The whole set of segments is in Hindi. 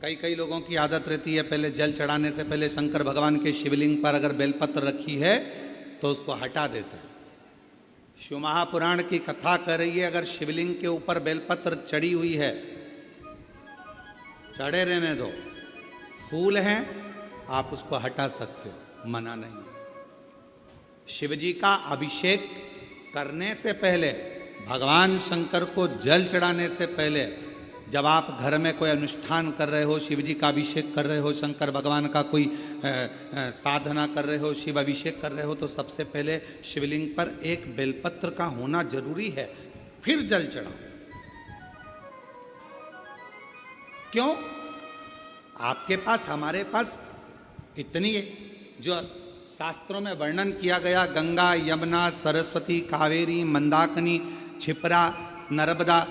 कई कई लोगों की आदत रहती है पहले जल चढ़ाने से पहले शंकर भगवान के शिवलिंग पर अगर बेलपत्र रखी है तो उसको हटा देते हैं। शिव महापुराण की कथा कर रही है अगर शिवलिंग के ऊपर बेलपत्र चढ़ी हुई है, चढ़े रहने दो, फूल हैं, आप उसको हटा सकते हो, मना नहीं। शिव जी का अभिषेक करने से पहले, भगवान शंकर को जल चढ़ाने से पहले, जब आप घर में कोई अनुष्ठान कर रहे हो, शिव जी का अभिषेक कर रहे हो, शंकर भगवान का कोई साधना कर रहे हो, शिव अभिषेक कर रहे हो, तो सबसे पहले शिवलिंग पर एक बेलपत्र का होना जरूरी है, फिर जल चढ़ाओ। क्यों? आपके पास, हमारे पास इतनी जो शास्त्रों में वर्णन किया गया, गंगा, यमुना, सरस्वती, कावेरी, मंदाकिनी, क्षिप्रा, नर्मदा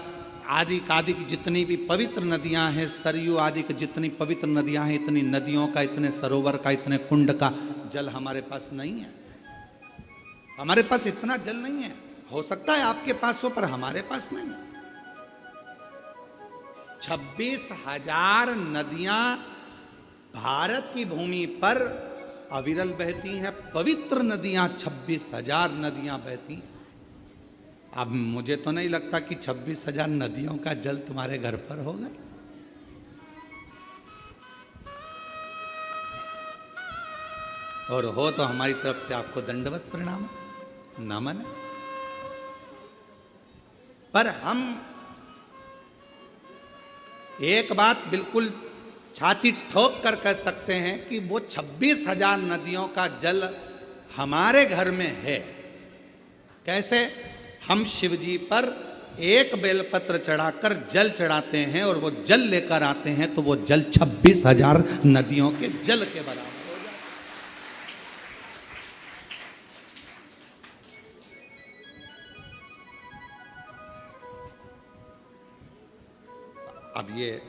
आदि आदि की जितनी भी पवित्र नदियां हैं, सरयू आदि की जितनी पवित्र नदियां हैं, इतनी नदियों का, इतने सरोवर का, इतने कुंड का जल हमारे पास नहीं है। हमारे पास इतना जल नहीं है। हो सकता है आपके पास हो, पर हमारे पास नहीं है। 26,000 नदियां भारत की भूमि पर अविरल बहती हैं। पवित्र नदियां 26,000 नदियां बहती हैं। अब मुझे तो नहीं लगता कि 26,000 नदियों का जल तुम्हारे घर पर होगा। और हो तो हमारी तरफ से आपको दंडवत प्रणाम, नमन। पर हम एक बात बिल्कुल छाती ठोक कर कह सकते हैं कि वो 26,000 नदियों का जल हमारे घर में है। कैसे? हम शिव जी पर एक बेलपत्र चढ़ाकर जल चढ़ाते हैं और वो जल लेकर आते हैं, तो वो जल 26,000 नदियों के जल के बराबर हो जाता है। अब ये,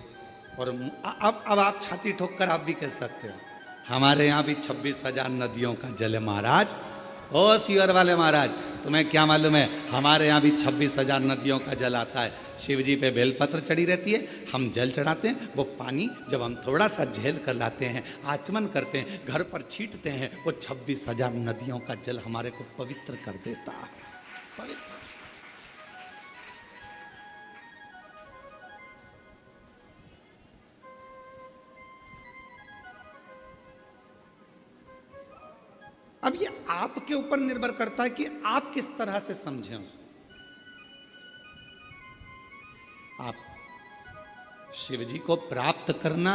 और अब आप छाती ठोक कर आप भी कह सकते हो हमारे यहाँ भी 26,000 नदियों का जल है महाराज। ओ सीवर वाले महाराज, तुम्हें क्या मालूम है, हमारे यहाँ भी 26,000 नदियों का जल आता है। शिव जी पे बेलपत्र चढ़ी रहती है, हम जल चढ़ाते हैं। वो पानी जब हम थोड़ा सा झेल कर लाते हैं, आचमन करते हैं, घर पर छींटते हैं, वो 26,000 नदियों का जल हमारे को पवित्र कर देता है। पवित्र। अब ये आपके ऊपर निर्भर करता है कि आप किस तरह से समझें उसको। आप शिव जी को प्राप्त करना,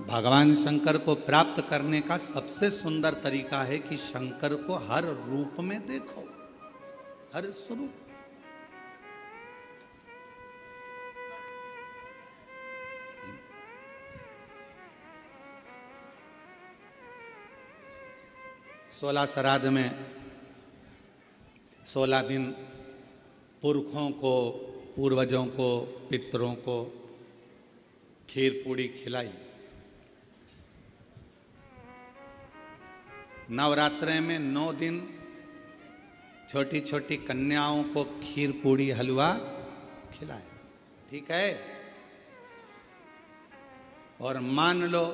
भगवान शंकर को प्राप्त करने का सबसे सुंदर तरीका है कि शंकर को हर रूप में देखो, हर स्वरूप। सोलह श्राद्ध में 16 दिन पुरखों को, पूर्वजों को, पितरों को खीर पूड़ी खिलाई। नवरात्रे में 9 दिन छोटी छोटी कन्याओं को खीर पूड़ी हलवा खिलाए। ठीक है? और मान लो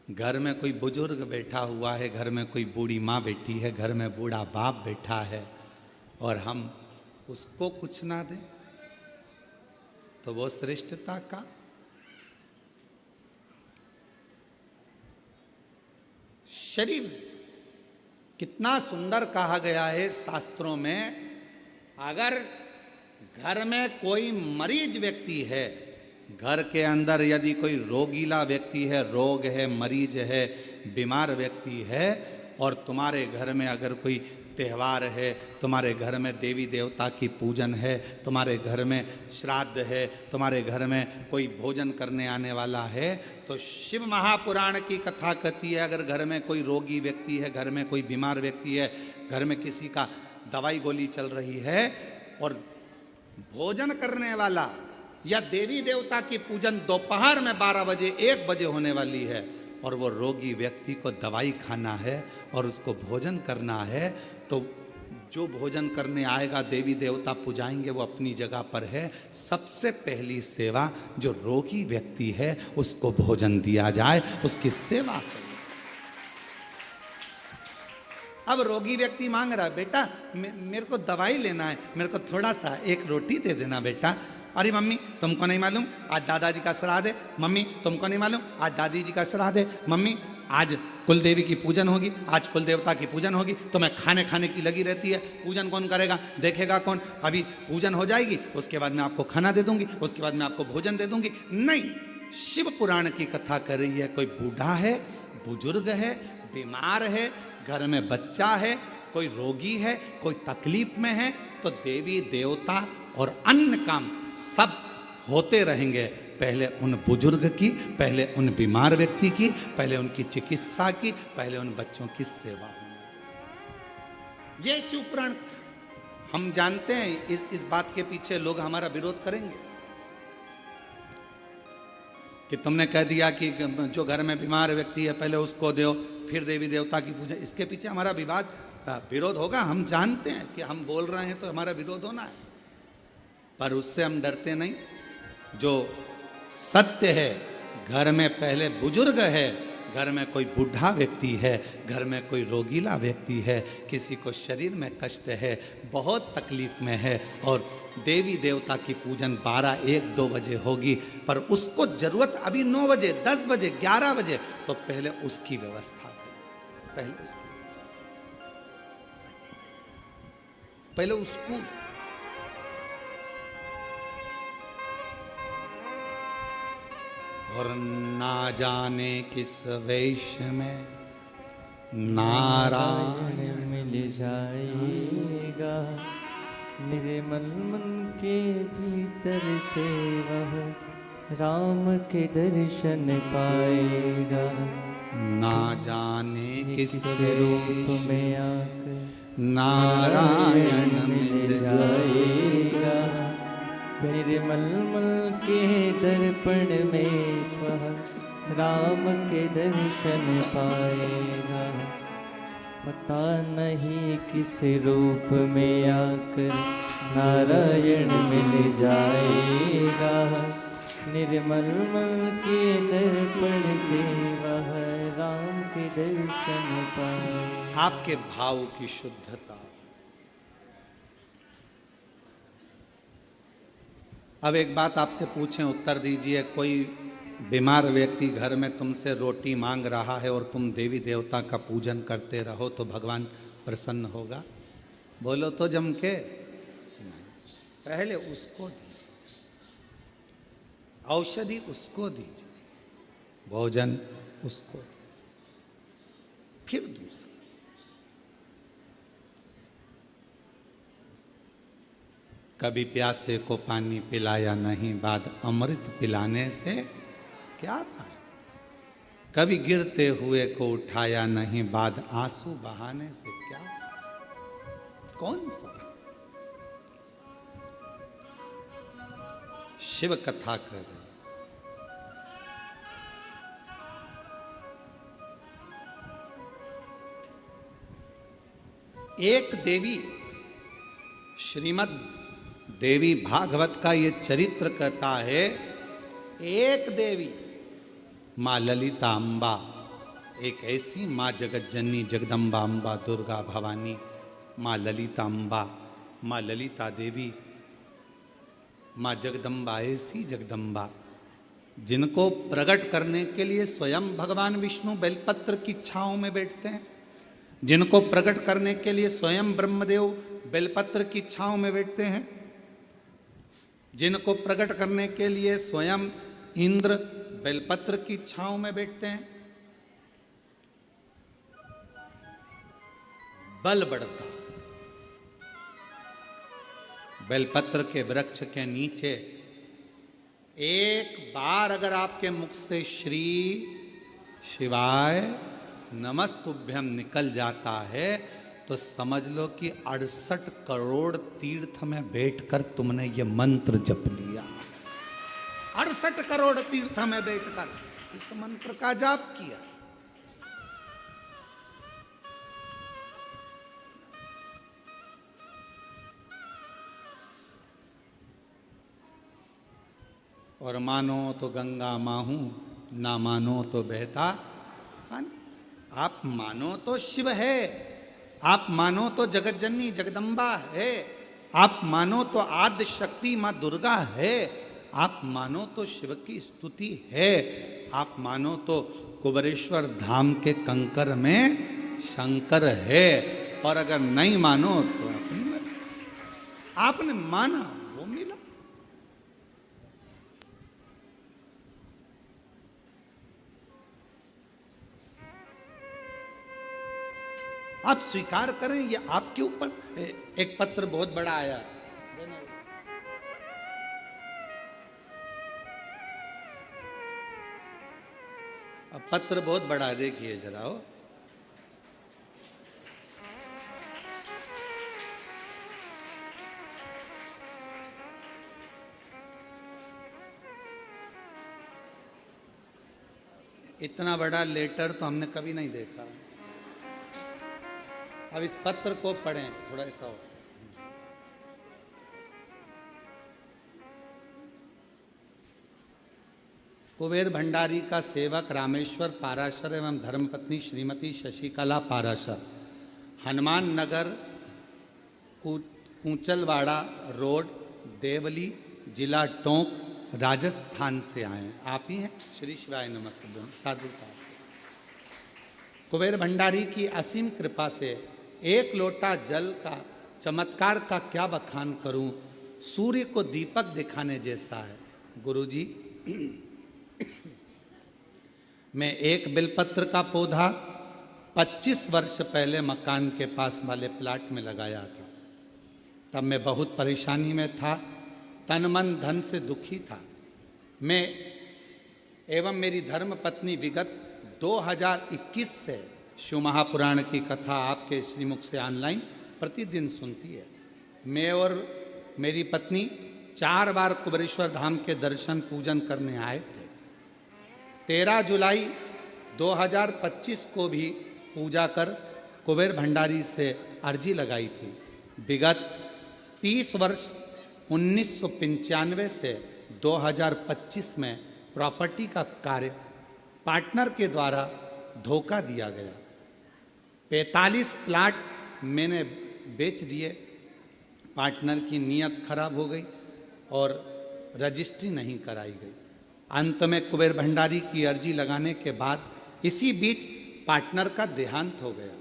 घर में कोई बुजुर्ग बैठा हुआ है, घर में कोई बूढ़ी माँ बैठी है, घर में बूढ़ा बाप बैठा है, और हम उसको कुछ ना दें, तो वो श्रेष्ठता का। शरीर कितना सुंदर कहा गया है शास्त्रों में। अगर घर में कोई मरीज व्यक्ति है, घर के अंदर यदि कोई रोगीला व्यक्ति है, रोग है, मरीज है, बीमार व्यक्ति है, और तुम्हारे घर में अगर कोई त्यौहार है, तुम्हारे घर में देवी देवता की पूजन है, तुम्हारे घर में श्राद्ध है, तुम्हारे घर में कोई भोजन करने आने वाला है, तो शिव महापुराण की कथा कहती है अगर घर में कोई रोगी व्यक्ति है, घर में कोई बीमार व्यक्ति है, घर में किसी का दवाई गोली चल रही है, और भोजन करने वाला या देवी देवता की पूजन दोपहर में 12 बजे 1 बजे होने वाली है, और वो रोगी व्यक्ति को दवाई खाना है और उसको भोजन करना है, तो जो भोजन करने आएगा देवी देवता पुजाएंगे वो अपनी जगह पर है। सबसे पहली सेवा जो रोगी व्यक्ति है उसको भोजन दिया जाए, उसकी सेवा करें। अब रोगी व्यक्ति मांग रहा है, बेटा मेरे को दवाई लेना है, मेरे को थोड़ा सा एक रोटी दे देना बेटा। अरे मम्मी तुमको नहीं मालूम आज दादाजी का श्राद्ध है, मम्मी तुमको नहीं मालूम आज दादी जी का श्राद्ध है, मम्मी आज कुल देवी की पूजन होगी, आज कुल देवता की पूजन होगी, तो मैं खाने की लगी रहती है। पूजन कौन करेगा, देखेगा कौन? अभी पूजन हो जाएगी उसके बाद मैं आपको खाना दे दूंगी, उसके बाद मैं आपको भोजन दे दूंगी। नहीं, शिव पुराण की कथा कर रही है। कोई बूढ़ा है, बुजुर्ग है, बीमार है, घर में बच्चा है, कोई रोगी है, कोई तकलीफ में है, तो देवी देवता और अन्य काम सब होते रहेंगे। पहले उन बुजुर्ग की, पहले उन बीमार व्यक्ति की, पहले उनकी चिकित्सा की, पहले उन बच्चों की सेवा होनी। ये शिव पुराण हम जानते हैं। इस बात के पीछे लोग हमारा विरोध करेंगे कि तुमने कह दिया कि जो घर में बीमार व्यक्ति है पहले उसको दो, फिर देवी देवता की पूजा। इसके पीछे हमारा विरोध होगा। हम जानते हैं कि हम बोल रहे हैं तो हमारा विरोध होना है, पर उससे हम डरते नहीं। जो सत्य है, घर में पहले बुजुर्ग है, घर में कोई बूढ़ा व्यक्ति है, घर में कोई रोगीला व्यक्ति है, किसी को शरीर में कष्ट है, बहुत तकलीफ में है, और देवी देवता की पूजन 12, 1, 2 बजे होगी, पर उसको जरूरत अभी 9 बजे, 10 बजे, 11 बजे, तो पहले उसकी व्यवस्था करें। पहले उसको और ना जाने किस वेश में नारायण मिल जाएगा, निर्मल मन के भीतर से वह राम के दर्शन पाएगा। ना जाने किस रूप में आकर नारायण मिल जाएगा, निर्मल मन के दर्पण में स्वः राम के दर्शन पाएगा। पता नहीं किस रूप में आकर नारायण मिल जाएगा, निर्मल मन के दर्पण से वह राम के दर्शन पाएगा। आपके भाव की शुद्धता। अब एक बात आपसे पूछें, उत्तर दीजिए। कोई बीमार व्यक्ति घर में तुमसे रोटी मांग रहा है और तुम देवी देवता का पूजन करते रहो तो भगवान प्रसन्न होगा? बोलो तो जम के। पहले उसको दीजिए, औषधि उसको दीजिए, भोजन उसको दीजिए, फिर दूसरा। कभी प्यासे को पानी पिलाया नहीं, बाद अमृत पिलाने से क्या था? कभी गिरते हुए को उठाया नहीं, बाद आंसू बहाने से क्या? कौन सा? शिव कथा कर रहे। एक देवी, श्रीमद् देवी भागवत का ये चरित्र कहता है, एक देवी माँ ललिता अम्बा, एक ऐसी माँ जगत जननी जगदम्बा अम्बा दुर्गा भवानी, माँ ललिता अम्बा, माँ ललिता देवी, माँ जगदम्बा, ऐसी जगदम्बा जिनको प्रकट करने के लिए स्वयं भगवान विष्णु बेलपत्र की छांव में बैठते हैं, जिनको प्रकट करने के लिए स्वयं ब्रह्मदेव बेलपत्र की छांव में बैठते हैं, जिनको प्रकट करने के लिए स्वयं इंद्र बेलपत्र की छांव में बैठते हैं। बल बढ़ता। बेलपत्र के वृक्ष के नीचे एक बार अगर आपके मुख से श्री शिवाय नमस्तुभ्यम निकल जाता है तो समझ लो कि 68 करोड़ तीर्थ में बैठकर तुमने ये मंत्र जप लिया। 68 करोड़ तीर्थ में बैठकर इस मंत्र का जाप किया। और मानो तो गंगा माहू, ना मानो तो बहता पानी। आप मानो तो शिव है, आप मानो तो जगत जननी जगदम्बा है, आप मानो तो आद्य शक्ति माँ दुर्गा है, आप मानो तो शिव की स्तुति है, आप मानो तो कुबेरेश्वर धाम के कंकर में शंकर है, और अगर नहीं मानो तो अपनी मर्जी। आपने माना वो मिला। आप स्वीकार करें, ये आपके ऊपर। एक पत्र बहुत बड़ा आया, अब पत्र बहुत बड़ा है, देखिए जरा हो। इतना बड़ा लेटर तो हमने कभी नहीं देखा। अब इस पत्र को पढ़ें थोड़ा ऐसा हो। कुबेर भंडारी का सेवक रामेश्वर पाराशर एवं धर्मपत्नी श्रीमती शशिकला पाराशर, हनुमान नगर कूचलवाड़ा रोड, देवली, जिला टोंक, राजस्थान से आए हैं। आप ही हैं? श्री शिवाय नमस्ते। साधु का कुबेर भंडारी की असीम कृपा से एक लोटा जल का चमत्कार का क्या बखान करूं, सूर्य को दीपक दिखाने जैसा है। गुरुजी, मैं एक बिलपत्र का पौधा 25 वर्ष पहले मकान के पास वाले प्लाट में लगाया था। तब मैं बहुत परेशानी में था, तन मन धन से दुखी था। मैं एवं मेरी धर्म पत्नी विगत 2021 से शिव महापुराण की कथा आपके श्रीमुख से ऑनलाइन प्रतिदिन सुनती है। मैं और मेरी पत्नी 4 बार कुबेरेश्वर धाम के दर्शन पूजन करने आए थे। 13 जुलाई 2025 को भी पूजा कर कुबेर भंडारी से अर्जी लगाई थी। विगत 30 वर्ष 1995 से 2025 में प्रॉपर्टी का कार्य पार्टनर के द्वारा धोखा दिया गया। 45 प्लाट मैंने बेच दिए। पार्टनर की नीयत खराब हो गई और रजिस्ट्री नहीं कराई गई। अंत में कुबेर भंडारी की अर्जी लगाने के बाद इसी बीच पार्टनर का देहांत हो गया।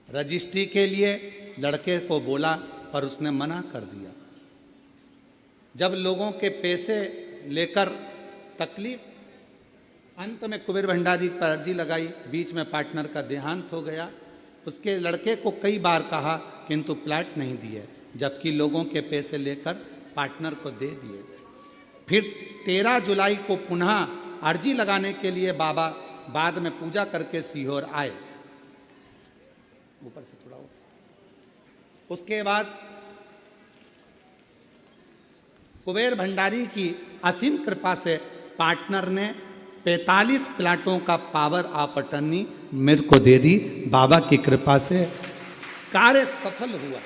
रजिस्ट्री के लिए लड़के को बोला पर उसने मना कर दिया। जब लोगों के पैसे लेकर तकलीफ, अंत में कुबेर भंडारी पर अर्जी लगाई। बीच में पार्टनर का देहांत हो गया। उसके लड़के को कई बार कहा किंतु प्लाट नहीं दिए, जबकि लोगों के पैसे लेकर पार्टनर को दे दिए थे। फिर 13 जुलाई को पुनः अर्जी लगाने के लिए बाबा बाद में पूजा करके सीहोर आए। ऊपर से थोड़ा हो। उसके बाद कुबेर भंडारी की असीम कृपा से पार्टनर ने 45 प्लाटों का पावर ऑफ अटर्नी मेरे को दे दी। बाबा की कृपा से कार्य सफल हुआ।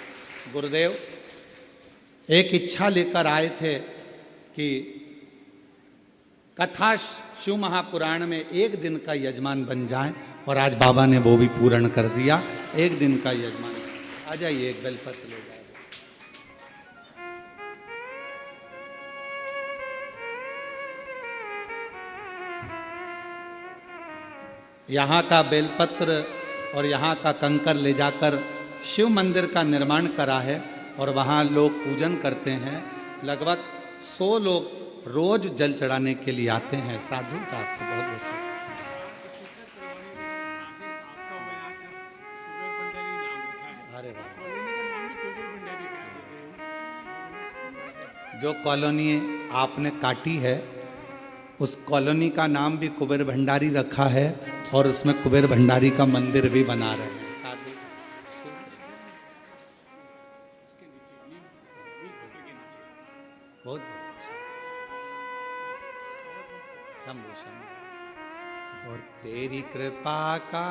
गुरुदेव एक इच्छा लेकर आए थे कि कथा शिव महापुराण में एक दिन का यजमान बन जाए, और आज बाबा ने वो भी पूर्ण कर दिया। एक दिन का यजमान। आ जाइए, एक बेलपत्र ले जाए। यहाँ का बेलपत्र और यहाँ का कंकर ले जाकर शिव मंदिर का निर्माण करा है और वहाँ लोग पूजन करते हैं। लगभग 100 लोग रोज जल चढ़ाने के लिए आते हैं। साधु का आपको बहुत बहुत अरे जो कॉलोनी आपने काटी है उस कॉलोनी का नाम भी कुबेर भंडारी रखा है और उसमें कुबेर भंडारी का मंदिर भी बना रहे हैं। साधु बहुत शंभु शंभु। और तेरी कृपा का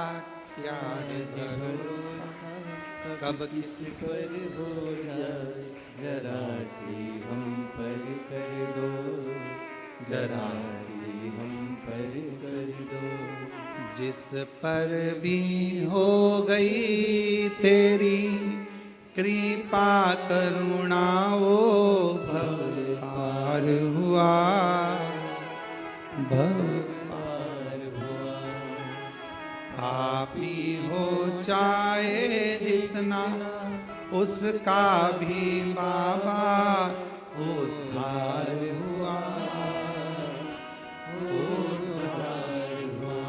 क्या है भरोसा, कब किस पर हो जाए, जरा सी हम पर कर दो। जरा सी हम पर कर दो। जिस पर भी हो गई तेरी कृपा करुणा वो भव पार हुआ, भव पार हुआ। पापी हो चाहे जितना उसका भी बाबा उद्धार हुआ, उद्धार हुआ।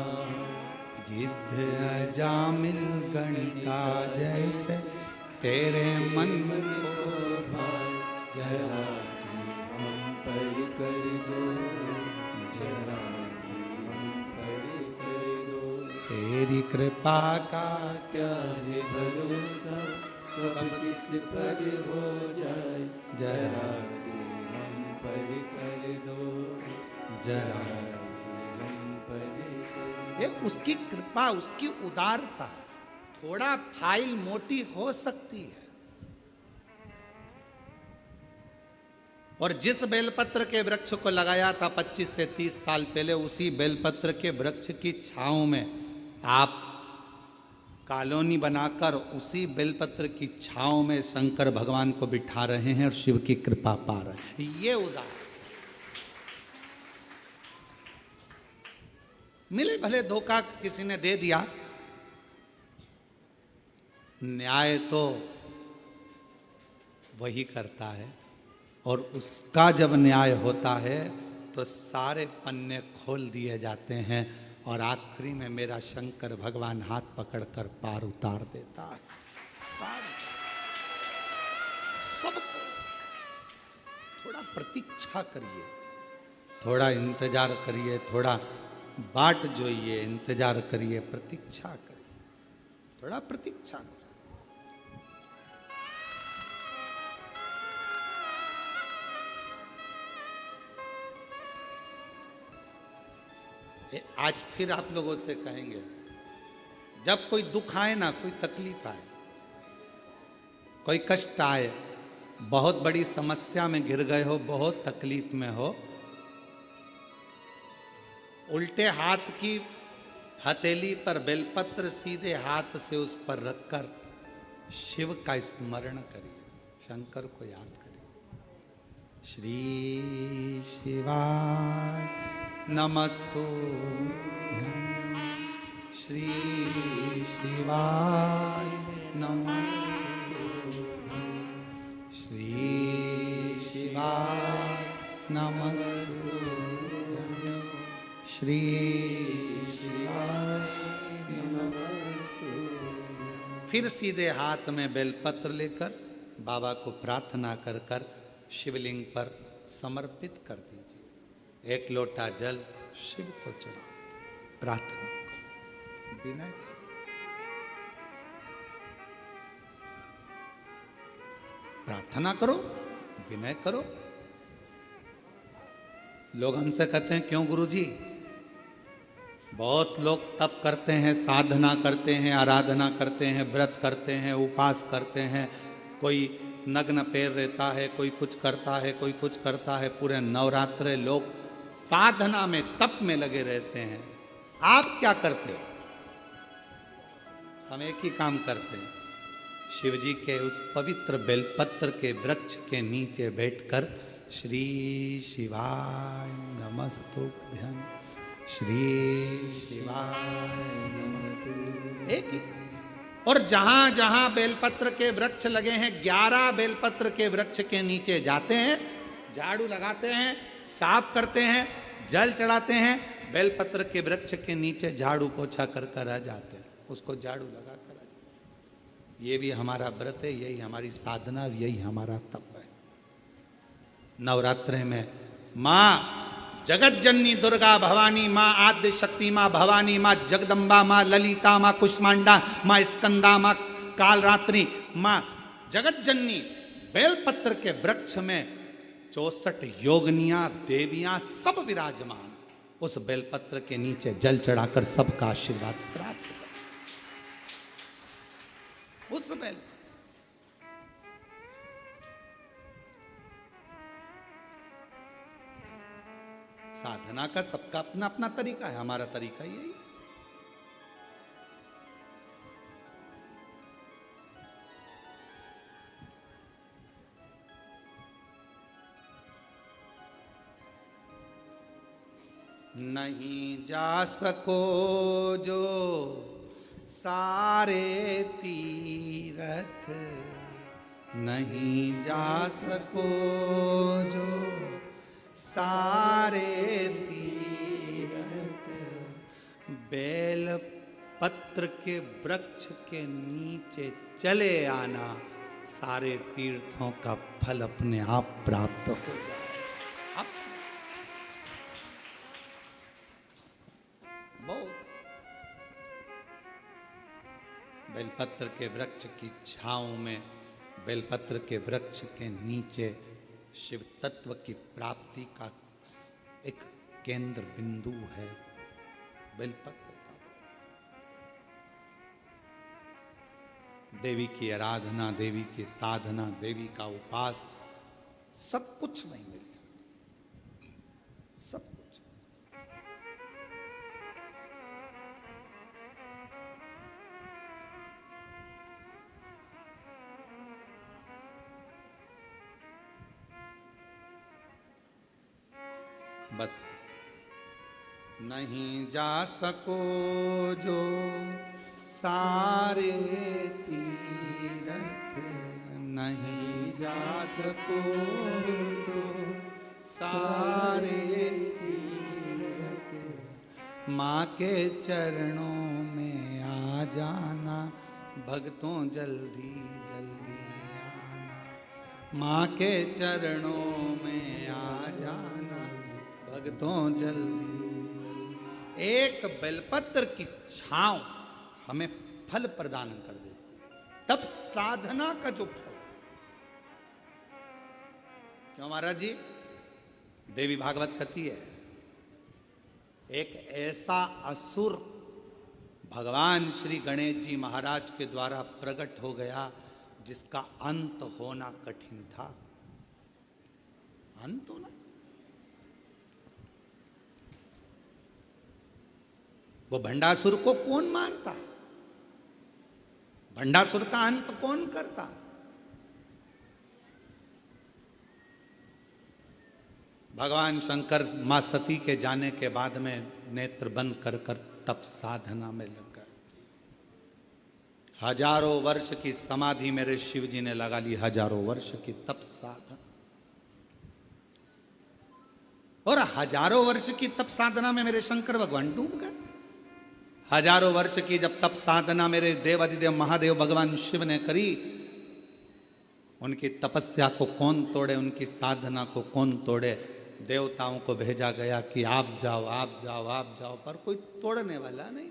गिद्ध अजामिल गणिका जैसे तेरे मन को भाए, जरा सी हम पर कर दो, जरा सी हम पर कर दो। तेरी कृपा का क्या है भरोसा, कब किस पर हो जाए, जरा सी हम पर कर दो, जरा सी हम पर कर दो। ये उसकी कृपा, उसकी उदारता। थोड़ा फाइल मोटी हो सकती है, और जिस बेलपत्र के वृक्ष को लगाया था 25 से 30 साल पहले, उसी बेलपत्र के वृक्ष की छांव में आप कॉलोनी बनाकर उसी बेलपत्र की छांव में शंकर भगवान को बिठा रहे हैं और शिव की कृपा पा रहे हैं। ये उदाहरण मिले भले धोखा किसी ने दे दिया, न्याय तो वही करता है, और उसका जब न्याय होता है तो सारे पन्ने खोल दिए जाते हैं, और आखिरी में मेरा शंकर भगवान हाथ पकड़कर पार उतार देता है। पार सबको थोड़ा प्रतीक्षा करिए, थोड़ा इंतजार करिए, थोड़ा बाट जोइए, इंतजार करिए, प्रतीक्षा करिए, थोड़ा प्रतीक्षा करिए। आज फिर आप लोगों से कहेंगे, जब कोई दुख आए ना, कोई तकलीफ आए, कोई कष्ट आए, बहुत बड़ी समस्या में घिर गए हो, बहुत तकलीफ में हो, उल्टे हाथ की हथेली पर बेलपत्र सीधे हाथ से उस पर रखकर शिव का स्मरण करिए, शंकर को याद करिए। श्री शिवाय नमस्तुभ्यं, श्री शिवाय नमस्तुभ्यं, श्री शिवाय नमस्तुभ्यं, श्री शिवाय नमस्तुभ्यं। फिर सीधे हाथ में बेलपत्र लेकर बाबा को प्रार्थना कर कर शिवलिंग पर समर्पित कर दीजिए। एक लोटा जल शिव को चढ़ाओ, प्रार्थना करो, विनय करो। प्रार्थना करो, विनय करो। लोग हमसे कहते हैं, क्यों गुरुजी? बहुत लोग तप करते हैं, साधना करते हैं, आराधना करते हैं, व्रत करते हैं, उपवास करते हैं, कोई नग्न पैर रहता है, कोई कुछ करता है, कोई कुछ करता है, पूरे नवरात्रे लोग साधना में, तप में लगे रहते हैं। आप क्या करते हो? हम एक ही काम करते हैं, शिव जी के उस पवित्र बेलपत्र के वृक्ष के नीचे बैठकर श्री शिवाय नमस्तुभ्यं, श्री शिवाय नमस्तुभ्यं, एक ही। और जहां जहां बेलपत्र के वृक्ष लगे हैं, 11 बेलपत्र के वृक्ष के नीचे जाते हैं, झाड़ू लगाते हैं, साफ करते हैं, जल चढ़ाते हैं, बेलपत्र के वृक्ष के नीचे झाड़ू पोछा कर कर आ जाते हैं, उसको झाड़ू लगा कर आ जाते हैं। ये भी हमारा व्रत है, यही हमारी साधना, यही हमारा तप है। नवरात्रे में माँ जगत जननी दुर्गा भवानी, माँ आद्य शक्ति, माँ भवानी, माँ जगदम्बा, माँ ललिता, माँ कुष्मांडा, माँ स्कंदा, माँ कालरात्रि, माँ जगत जननी बेलपत्र के वृक्ष में 64 योगनियां, देवियां सब विराजमान, उस बेलपत्र के नीचे जल चढ़ाकर सबका आशीर्वाद प्राप्त कर। उस बेल साधना का सबका अपना अपना तरीका है, हमारा तरीका यही है। नहीं जा सको जो सारे तीरथ, नहीं जा सको जो सारे तीरथ, बेल पत्र के वृक्ष के नीचे चले आना, सारे तीर्थों का फल अपने आप प्राप्त हो जाए। बहुत बेलपत्र के वृक्ष की छांव में, बेलपत्र के वृक्ष के नीचे शिव तत्व की प्राप्ति का एक केंद्र बिंदु है बेलपत्र का। देवी की आराधना, देवी की साधना, देवी का उपास, सब कुछ वहीं मिल जाता, सब कुछ। बस नहीं जा सको जो सारे तीरथ, नहीं जा सको जो सारे तीरथ, माँ के चरणों में आ जाना, भक्तों जल्दी जल्दी आना, माँ के चरणों में आ जाना, भक्तों जल्दी। एक बेलपत्र की छांव हमें फल प्रदान कर देती है, तब साधना का जो फल। क्यों महाराज जी? देवी भागवत कहती है, एक ऐसा असुर भगवान श्री गणेश जी महाराज के द्वारा प्रकट हो गया जिसका अंत होना कठिन था। अंत होना, वो भंडासुर को कौन मारता? भंडासुर का अंत कौन करता? भगवान शंकर मां सती के जाने के बाद में नेत्र बंद कर कर तप साधना में लग गए। हजारों वर्ष की समाधि मेरे शिव जी ने लगा ली, हजारों वर्ष की तप साधना, और हजारों वर्ष की तप साधना में मेरे शंकर भगवान डूब गए। हजारों वर्ष की जब तप साधना मेरे देवाधिदेव महादेव भगवान शिव ने करी, उनकी तपस्या को कौन तोड़े, उनकी साधना को कौन तोड़े? देवताओं को भेजा गया कि आप जाओ आप जाओ आप जाओ, पर कोई तोड़ने वाला नहीं।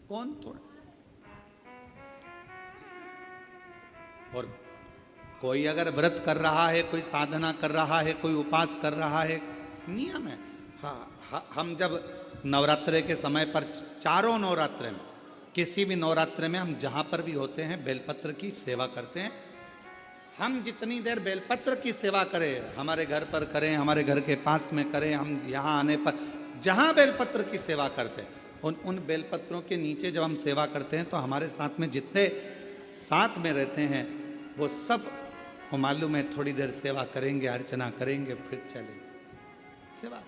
कौन तोड़े? और कोई अगर व्रत कर रहा है, कोई साधना कर रहा है, कोई उपास कर रहा है, नियम है। हाँ, हम जब नवरात्रे के समय पर, चारों नवरात्रे में, किसी भी नवरात्रे में हम जहां पर भी होते हैं बेलपत्र की सेवा करते हैं। हम जितनी देर बेलपत्र की सेवा करें, हमारे घर पर करें, हमारे घर के पास में करें, हम यहाँ आने पर जहाँ बेलपत्र की सेवा करते हैं, उन बेलपत्रों के नीचे जब हम सेवा करते हैं तो हमारे साथ में जितने साथ में रहते हैं वो सब को मालूम है, थोड़ी देर सेवा करेंगे, अर्चना करेंगे, फिर चलेंगे। सेवा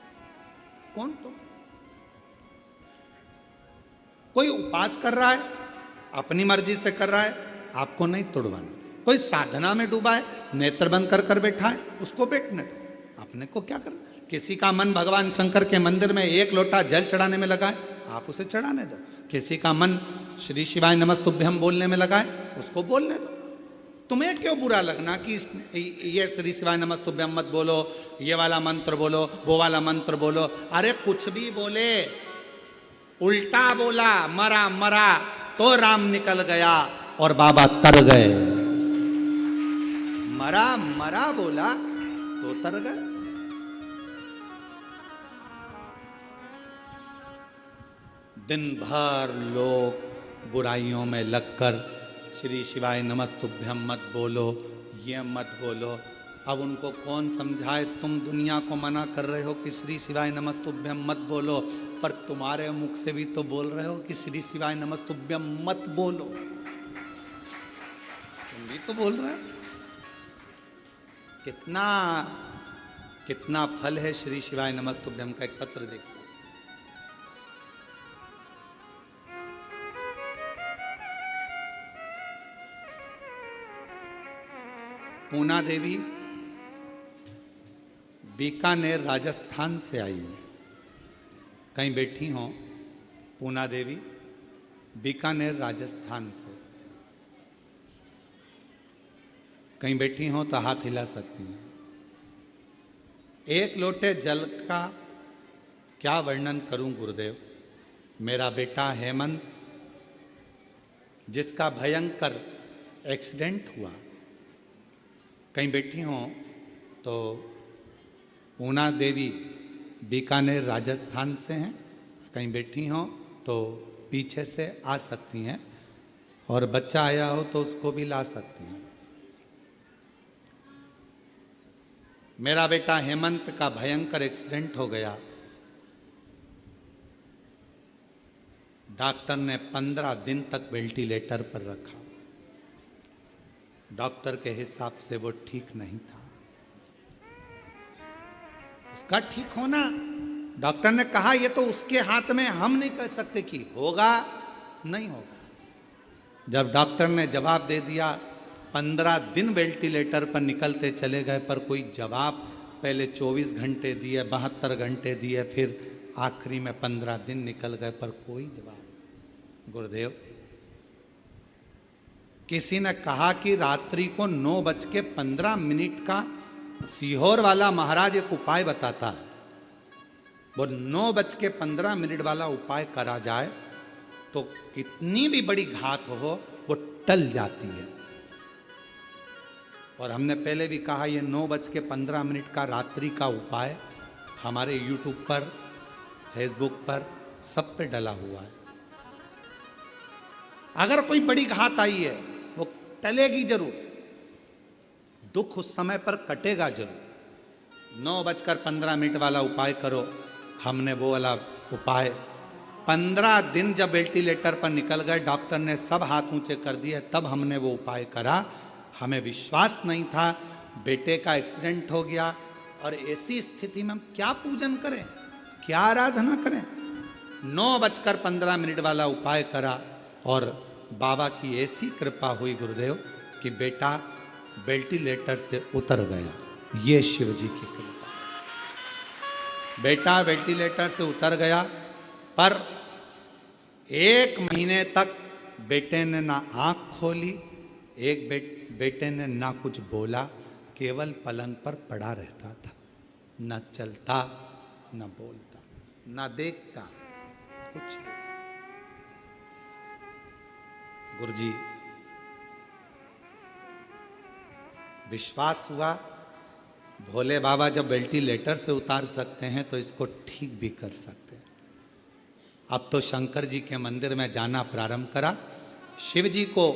कौन? तो कोई उपास कर रहा है, अपनी मर्जी से कर रहा है, आपको नहीं तोड़वाना। कोई साधना में डूबा है, नेत्र बंद कर कर बैठा है, उसको बैठने दो, अपने को क्या करना। किसी का मन भगवान शंकर के मंदिर में एक लोटा जल चढ़ाने में लगा है, आप उसे चढ़ाने दो। किसी का मन श्री शिवाय नमस्तुभ्यम बोलने में लगा है, उसको बोलने दो। तुम्हें क्यों बुरा लगना कि ये श्री शिवाय नमस्तुभ्यम मत बोलो, ये वाला मंत्र बोलो, वो वाला मंत्र बोलो। अरे कुछ भी बोले, उल्टा बोला, मरा मरा तो राम निकल गया और बाबा तर गए। मरा मरा बोला तो तर गए। दिन भर लोग बुराइयों में लगकर श्री शिवाय नमस्तुभ्यम मत बोलो, ये मत बोलो, अब उनको कौन समझाए, तुम दुनिया को मना कर रहे हो कि श्री शिवाय नमस्तुभ्यम मत बोलो, पर तुम्हारे मुख से भी तो बोल रहे हो कि श्री शिवाय नमस्तुभ्यम मत बोलो, तुम भी तो बोल रहे हो। कितना कितना फल है श्री शिवाय नमस्तुभ्यम का। एक पत्र देखो, पूना देवी बीकानेर राजस्थान से आई, कहीं बैठी हो पूना देवी बीकानेर राजस्थान से, कहीं बैठी हो तो हाथ हिला सकती हैं। एक लोटे जल का क्या वर्णन करूं गुरुदेव। मेरा बेटा हेमंत, जिसका भयंकर एक्सीडेंट हुआ, कहीं बैठी हो तो पूना देवी बीकानेर राजस्थान से हैं, कहीं बैठी हो तो पीछे से आ सकती हैं, और बच्चा आया हो तो उसको भी ला सकती हैं। मेरा बेटा हेमंत का भयंकर एक्सीडेंट हो गया। डॉक्टर ने 15 दिन तक वेंटिलेटर पर रखा। डॉक्टर के हिसाब से वो ठीक नहीं था। उसका ठीक होना, डॉक्टर ने कहा ये तो उसके हाथ में, हम नहीं कह सकते कि होगा नहीं होगा। जब डॉक्टर ने जवाब दे दिया, 15 दिन वेंटिलेटर पर निकलते चले गए, पर कोई जवाब, पहले 24 घंटे दिए, 72 घंटे दिए, फिर आखिरी में 15 दिन निकल गए, पर कोई जवाब। गुरुदेव, किसी ने कहा कि रात्रि को 9:15 का सीहोर वाला महाराज एक उपाय बताता है, वो 9:15 वाला उपाय करा जाए तो कितनी भी बड़ी घात हो वो टल जाती है। और हमने पहले भी कहा, ये 9:15 का रात्रि का उपाय हमारे YouTube पर, फेसबुक पर, सब पे डला हुआ है। अगर कोई बड़ी घात आई है वो टलेगी जरूर, दुख उस समय पर कटेगा जरूर। 9:15 वाला उपाय करो। हमने वो वाला उपाय 15 दिन जब वेंटिलेटर पर निकल गए, डॉक्टर ने सब हाथ ऊंचे कर दिए, तब हमने वो उपाय करा। हमें विश्वास नहीं था, बेटे का एक्सीडेंट हो गया, और ऐसी स्थिति में हम क्या पूजन करें, क्या आराधना करें। 9:15 वाला उपाय करा, और बाबा की ऐसी कृपा हुई गुरुदेव कि बेटा वेंटिलेटर से उतर गया। ये शिव जी की कृपा। बेटा वेंटिलेटर से उतर गया, पर 1 महीने तक बेटे ने ना आंख खोली, बेटे ने ना कुछ बोला, केवल पलंग पर पड़ा रहता था, न चलता, न बोलता, न देखता, कुछ नहीं। गुरुजी, विश्वास हुआ, भोले बाबा जब वेंटिलेटर से उतार सकते हैं तो इसको ठीक भी कर सकते हैं। अब तो शंकर जी के मंदिर में जाना प्रारंभ करा। शिव जी को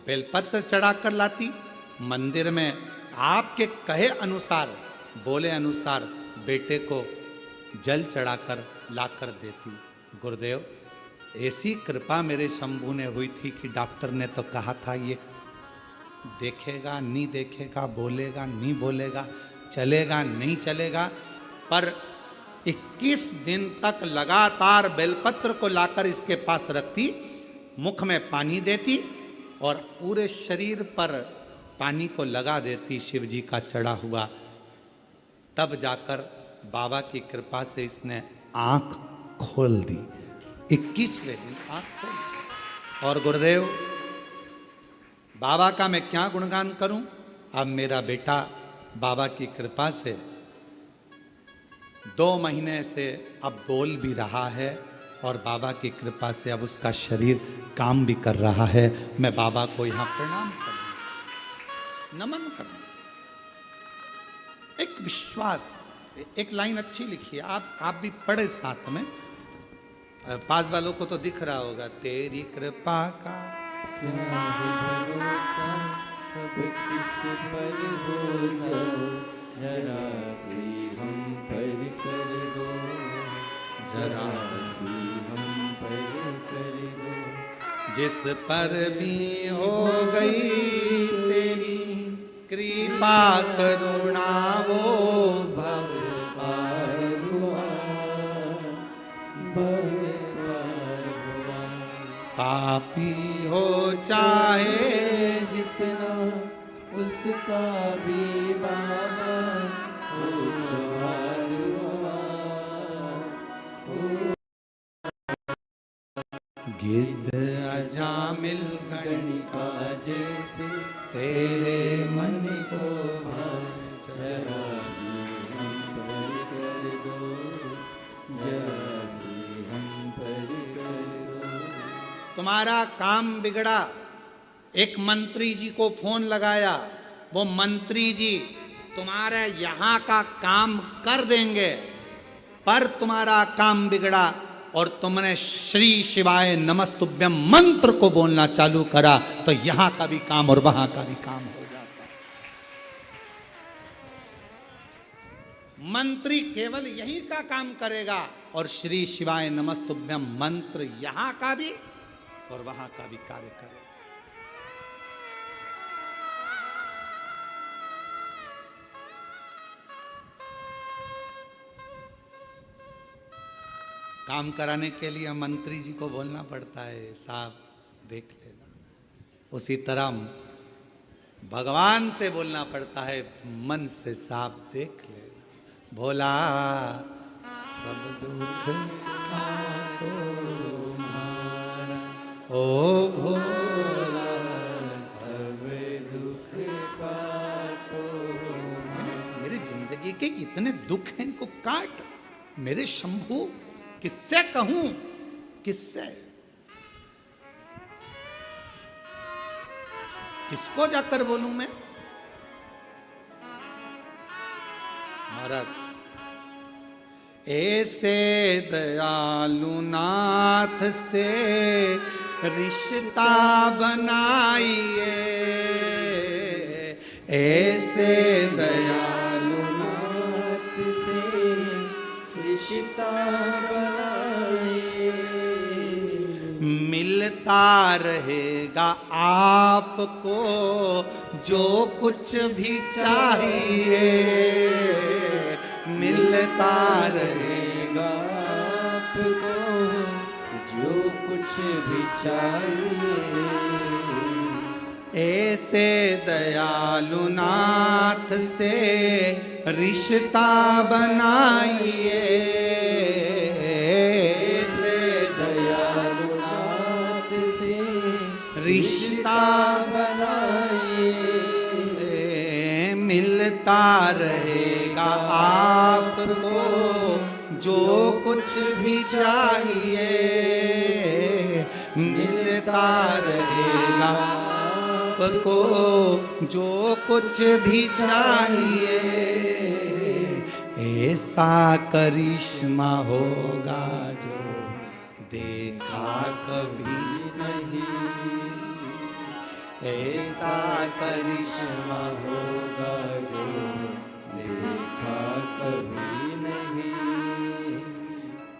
बेलपत्र चढ़ाकर लाती, मंदिर में आपके कहे अनुसार, बोले अनुसार बेटे को जल चढ़ाकर लाकर देती। गुरुदेव, ऐसी कृपा मेरे शंभू ने हुई थी कि डॉक्टर ने तो कहा था ये देखेगा नहीं देखेगा, बोलेगा नहीं बोलेगा, चलेगा नहीं चलेगा, पर 21 दिन तक लगातार बेलपत्र को लाकर इसके पास रखती, मुख में पानी देती और पूरे शरीर पर पानी को लगा देती शिव जी का चढ़ा हुआ। तब जाकर बाबा की कृपा से इसने आंख खोल दी। 21वें दिन आंख खोल। और गुरुदेव, बाबा का मैं क्या गुणगान करूं। अब मेरा बेटा बाबा की कृपा से 2 महीने से अब बोल भी रहा है, और बाबा की कृपा से अब उसका शरीर काम भी कर रहा है। मैं बाबा को यहाँ प्रणाम करूँ, नमन करूँ। एक विश्वास, एक लाइन अच्छी लिखी है, आप भी पढ़े साथ में, पास वालों को तो दिख रहा होगा। तेरी कृपा का क्या है भरोसा, अब किस पर हो जाए, जरा सी हम पर कर दो, जरा सी हम पर कर दो। जिस पर भी हो गई तेरी कृपा करुणा वो भव पार हुआ, भव पार हुआ। पापी हो चाहे जितना उसका भी बाबा उपकार हुआ, गिद्ध अजामिल गणिका जैसे तेरे मन को भाए, जरा सी हम पर कर दो, जरा सी हम पर कर दो। तुम्हारा काम बिगड़ा, एक मंत्री जी को फोन लगाया, वो मंत्री जी तुम्हारे यहाँ का काम कर देंगे, पर तुम्हारा काम बिगड़ा और तुमने श्री शिवाय नमस्तुभ्यम मंत्र को बोलना चालू करा, तो यहाँ का भी काम और वहां का भी काम हो जाता। मंत्री केवल यही का काम करेगा और श्री शिवाय नमस्तुभ्यम मंत्र यहाँ का भी और वहां का भी कार्य करेगा। काम कराने के लिए मंत्री जी को बोलना पड़ता है, साहब देख लेना। उसी तरह भगवान से बोलना पड़ता है, मन से साहब देख लेना। भोला सब दुख काटो मारा, ओ भोला सब दुख काटो। मेरी जिंदगी के इतने दुख हैं, इनको काट मेरे शंभू। किससे कहूं, किससे, किसको जाकर बोलूं मैं। महाराज ऐसे दयालु नाथ से रिश्ता बनाइए, ऐसे दयालु नाथ से रिश्ता बनाइए, मिलता रहेगा आपको जो कुछ भी चाहिए, मिलता रहेगा आपको जो कुछ भी चाहिए। ऐसे दयालु नाथ से रिश्ता बनाइए, ऐसे दयालु नाथ से रिश्ता बनाइए, मिलता रहेगा आपको जो कुछ भी चाहिए, मिलता रहेगा आपको जो कुछ भी चाहिए। ऐसा करिश्मा होगा जो देखा कभी नहीं, ऐसा करिश्मा होगा जो देखा कभी नहीं।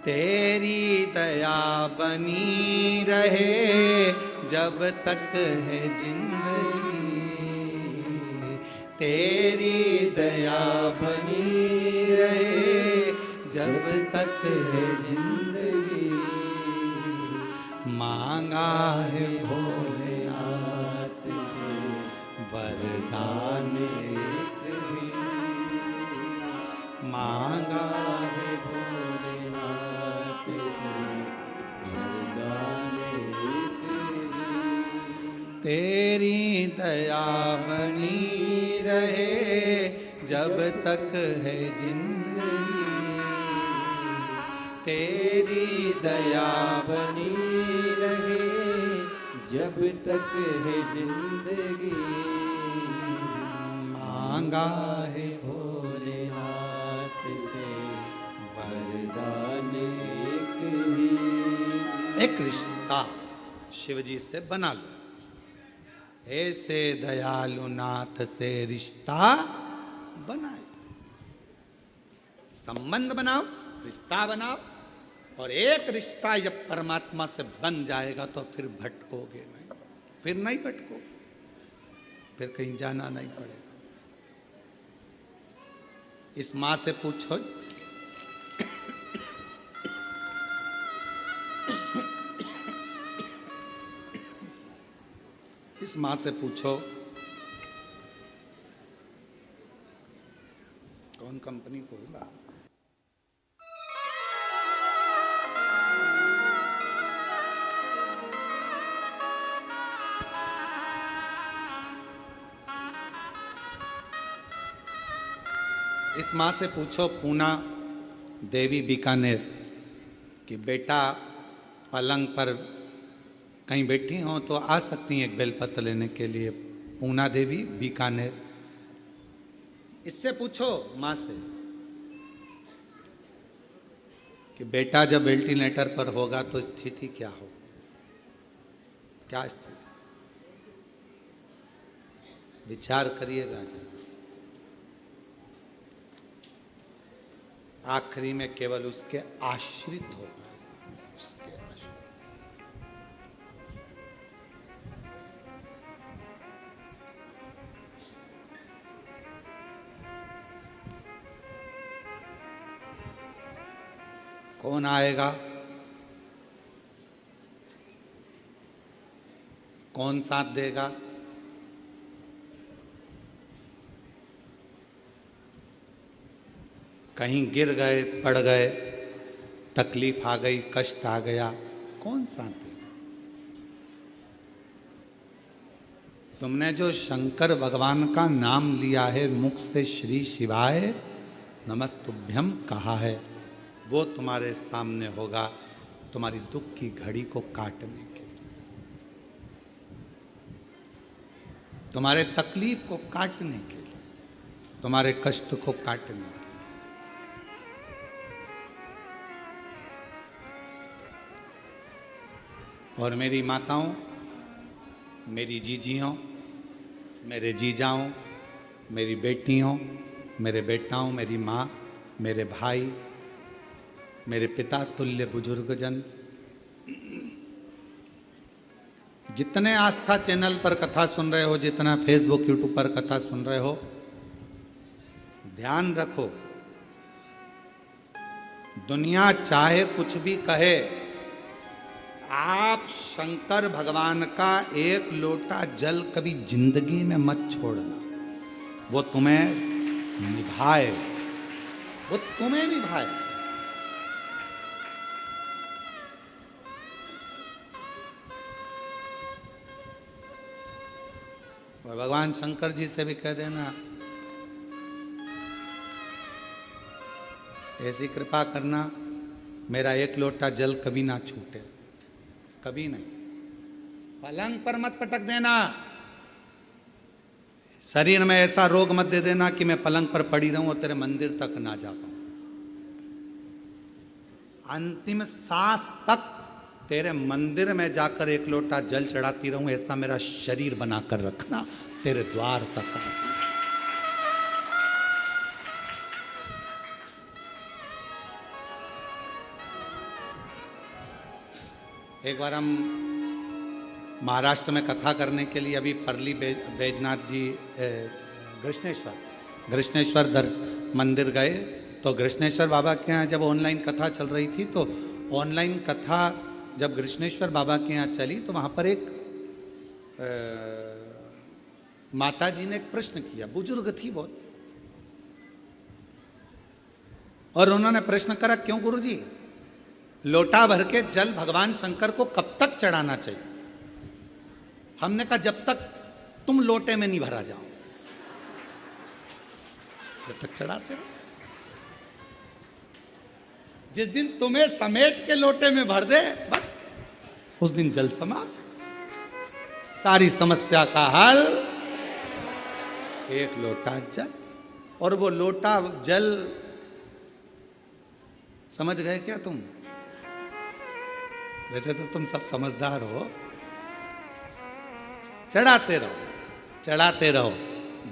तेरी दया बनी रहे जब तक है जिंदगी, तेरी दया बनी रहे जब तक है जिंदगी। मांगा है भोलेनाथ से वरदान एक भी, मांगा है भोलेनाथ से वरदान एक भी। तेरी दया बनी रहे जब तक है जिंदगी, तेरी दया बनी रहे जब तक है जिंदगी। मांगा है भोलेनाथ से वरदान एक ही। एक रिश्ता शिव जी से बना लो। ऐसे दयालु नाथ से रिश्ता बनाए। संबंध बनाओ, रिश्ता बनाओ, और एक रिश्ता जब परमात्मा से बन जाएगा तो फिर भटकोगे नहीं, फिर नहीं भटको, फिर कहीं जाना नहीं पड़ेगा। इस मां से पूछो, इस मां से पूछो कौन कंपनी को होगा। इस मां से पूछो पूना देवी बीकानेर कि बेटा पलंग पर कहीं बैठी हो तो आ सकती हैं एक बेलपत्र लेने के लिए, पूना देवी बीकानेर। इससे पूछो मां से कि बेटा जब वेंटिलेटर पर होगा तो स्थिति क्या हो, क्या स्थिति, विचार करिएगा जरा। आखिरी में केवल उसके आश्रित होगा, उसके आश्रित। कौन आएगा, कौन साथ देगा, कहीं गिर गए, पड़ गए, तकलीफ आ गई, कष्ट आ गया, कौन साथ देगा। तुमने जो शंकर भगवान का नाम लिया है, मुख से श्री शिवाय नमस्तुभ्यम कहा है, वो तुम्हारे सामने होगा तुम्हारी दुख की घड़ी को काटने के लिए, तुम्हारे तकलीफ को काटने के लिए, तुम्हारे कष्ट को काटने के लिए। और मेरी माताओं, मेरी जीजियों, मेरे जीजाओं, मेरी बेटियों, मेरे बेटाओं, मेरी माँ, मेरे भाई, मेरे पिता तुल्य बुजुर्गजन, जितने आस्था चैनल पर कथा सुन रहे हो, जितना फेसबुक यूट्यूब पर कथा सुन रहे हो, ध्यान रखो, दुनिया चाहे कुछ भी कहे, आप शंकर भगवान का एक लोटा जल कभी जिंदगी में मत छोड़ना, वो तुम्हें निभाए, वो तुम्हें निभाए। और भगवान शंकर जी से भी कह देना, ऐसी कृपा करना मेरा एक लोटा जल कभी ना छूटे, कभी नहीं। पलंग पर मत पटक देना, शरीर में ऐसा रोग मत दे देना कि मैं पलंग पर पड़ी रहूं और तेरे मंदिर तक ना जा पाऊं। अंतिम सांस तक तेरे मंदिर में जाकर एक लोटा जल चढ़ाती रहूं, ऐसा मेरा शरीर बनाकर रखना, तेरे द्वार तक आकर। एक बार हम महाराष्ट्र में कथा करने के लिए अभी परली बैजनाथ जी कृष्णेश्वर मंदिर गए, तो कृष्णेश्वर बाबा के यहाँ जब ऑनलाइन कथा चल रही थी, तो ऑनलाइन कथा जब कृष्णेश्वर बाबा के यहाँ चली तो वहाँ पर एक माता जी ने एक प्रश्न किया, बुजुर्ग थी बहुत, और उन्होंने प्रश्न करा, क्यों गुरुजी लोटा भर के जल भगवान शंकर को कब तक चढ़ाना चाहिए? हमने कहा जब तक तुम लोटे में नहीं भरा जाओ, जब तक चढ़ाते रहो। जिस दिन तुम्हें समेट के लोटे में भर दे, बस उस दिन जल समाप्त, सारी समस्या का हल एक लोटा जल। और वो लोटा जल, समझ गए क्या तुम? वैसे तो तुम सब समझदार हो, चढ़ाते रहो, चढ़ाते रहो,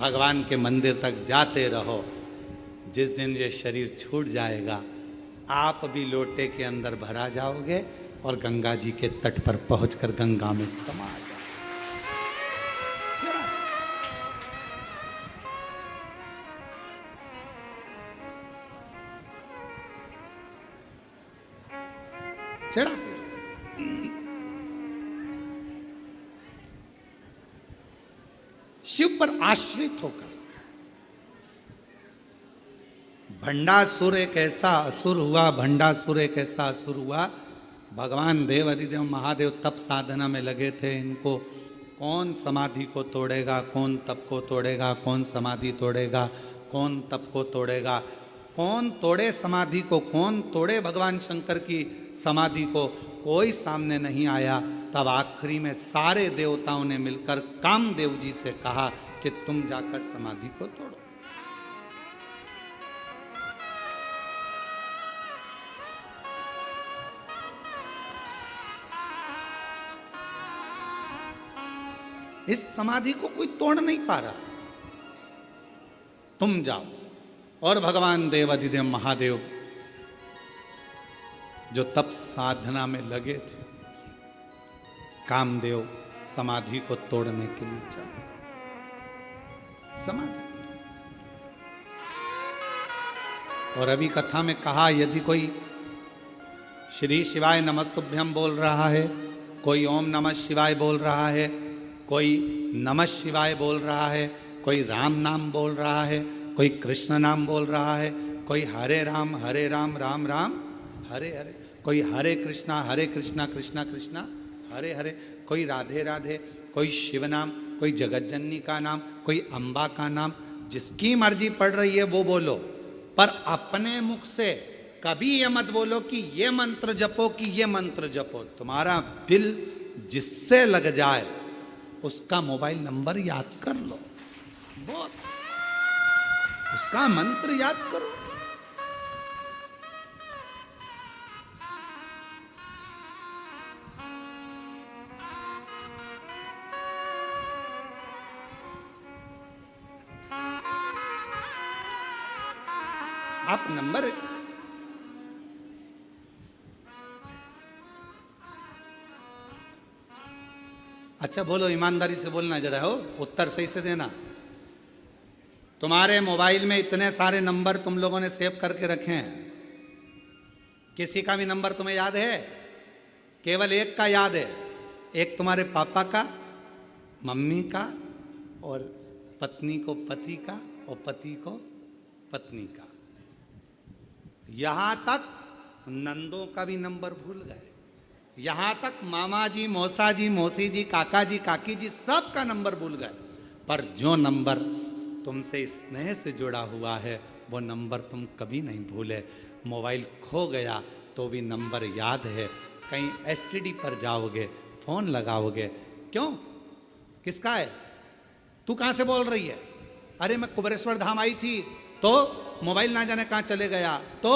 भगवान के मंदिर तक जाते रहो। जिस दिन ये शरीर छूट जाएगा, आप भी लोटे के अंदर भरा जाओगे और गंगा जी के तट पर पहुंचकर गंगा में समा जाओगे। चढ़ाते शिव पर आश्रित होकर। भंडासुर एक ऐसा असुर हुआ, भंडासुर एक ऐसा असुर हुआ। भगवान देव अधिदेव महादेव तप साधना में लगे थे। इनको कौन समाधि को तोड़ेगा, कौन तप को तोड़ेगा, कौन समाधि तोड़ेगा, कौन तप को तोड़ेगा, कौन तोड़े समाधि को, कौन तोड़े भगवान शंकर की समाधि को, कोई सामने नहीं आया। तब आखिरी में सारे देवताओं ने मिलकर कामदेव जी से कहा कि तुम जाकर समाधि को तोड़ो। इस समाधि को कोई तोड़ नहीं पा रहा, तुम जाओ। और भगवान देव अधिदेव महादेव जो तप साधना में लगे थे, कामदेव समाधि को तोड़ने के लिए चले। समाधि, और अभी कथा में कहा, यदि कोई श्री शिवाय नमस्तुभ्यम बोल रहा है, कोई ओम नमः शिवाय बोल रहा है, कोई नमः शिवाय बोल रहा है, कोई राम नाम बोल रहा है, कोई कृष्ण नाम बोल रहा है, कोई हरे राम राम राम हरे हरे, कोई हरे कृष्णा कृष्णा कृष्णा हरे हरे, कोई राधे राधे, कोई शिव नाम, कोई जगतजननी का नाम, कोई अम्बा का नाम, जिसकी मर्जी पड़ रही है वो बोलो। पर अपने मुख से कभी ये मत बोलो कि ये मंत्र जपो, कि ये मंत्र जपो। तुम्हारा दिल जिससे लग जाए उसका मोबाइल नंबर याद कर लो, बहुत उसका मंत्र याद करो। आप नंबर, अच्छा बोलो, ईमानदारी से बोलना जरा, हो उत्तर सही से देना। तुम्हारे मोबाइल में इतने सारे नंबर तुम लोगों ने सेव करके रखे हैं, किसी का भी नंबर तुम्हें याद है? केवल एक का याद है, एक तुम्हारे पापा का, मम्मी का, और पत्नी को पति का, और पति को पत्नी का। यहां तक नंदों का भी नंबर भूल गए, यहां तक मामा जी, मौसा जी, मौसी जी, काका जी, काकी जी, सब का नंबर भूल गए। पर जो नंबर तुमसे स्नेह से जुड़ा हुआ है वो नंबर तुम कभी नहीं भूले। मोबाइल खो गया तो भी नंबर याद है। कहीं एसटीडी पर जाओगे, फोन लगाओगे, क्यों, किसका है, तू कहां से बोल रही है? अरे मैं कुबेरेश्वर धाम आई थी, तो मोबाइल ना जाने कहां चले गया, तो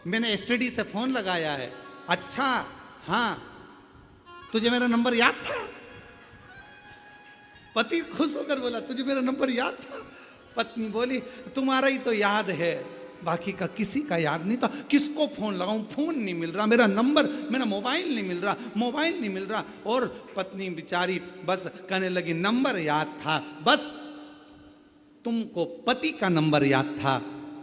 मैंने एसटीडी से फोन लगाया है। अच्छा हाँ, तुझे मेरा नंबर याद था? पति खुश होकर बोला, तुझे मेरा नंबर याद था? पत्नी बोली, तुम्हारा ही तो याद है, बाकी का किसी का याद नहीं था। किसको फोन लगाऊं, फोन नहीं मिल रहा, मेरा नंबर, मेरा मोबाइल नहीं मिल रहा, मोबाइल नहीं मिल रहा। और पत्नी बेचारी बस कहने लगी, नंबर याद था, बस तुमको पति का नंबर याद था।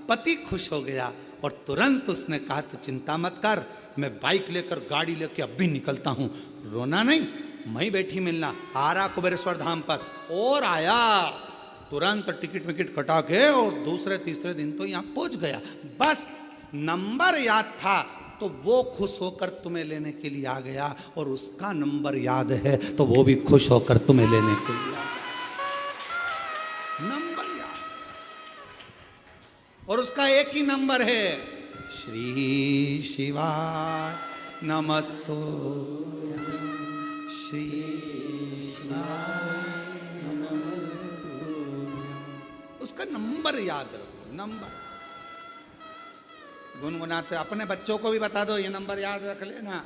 पति खुश हो गया और तुरंत उसने कहा, तो चिंता मत कर, मैं बाइक लेकर, गाड़ी लेकर अभी निकलता हूं। रोना नहीं, मैं बैठी मिलना। आ रहा कुबेरेश्वर धाम पर, और आया तुरंत टिकट विकेट कटा के, और दूसरे तीसरे दिन तो यहां पहुंच गया। बस नंबर याद था तो वो खुश होकर तुम्हें लेने के लिए आ गया, और उसका नंबर याद है तो वो भी खुश होकर तुम्हें लेने के लिए आ गया। नंबर याद, और उसका एक ही नंबर है, श्री शिवाय नमस्तो, श्री शिवाय नमस्तो। उसका नंबर याद रखो, नंबर गुनगुनाते। अपने बच्चों को भी बता दो, ये नंबर याद रख लेना।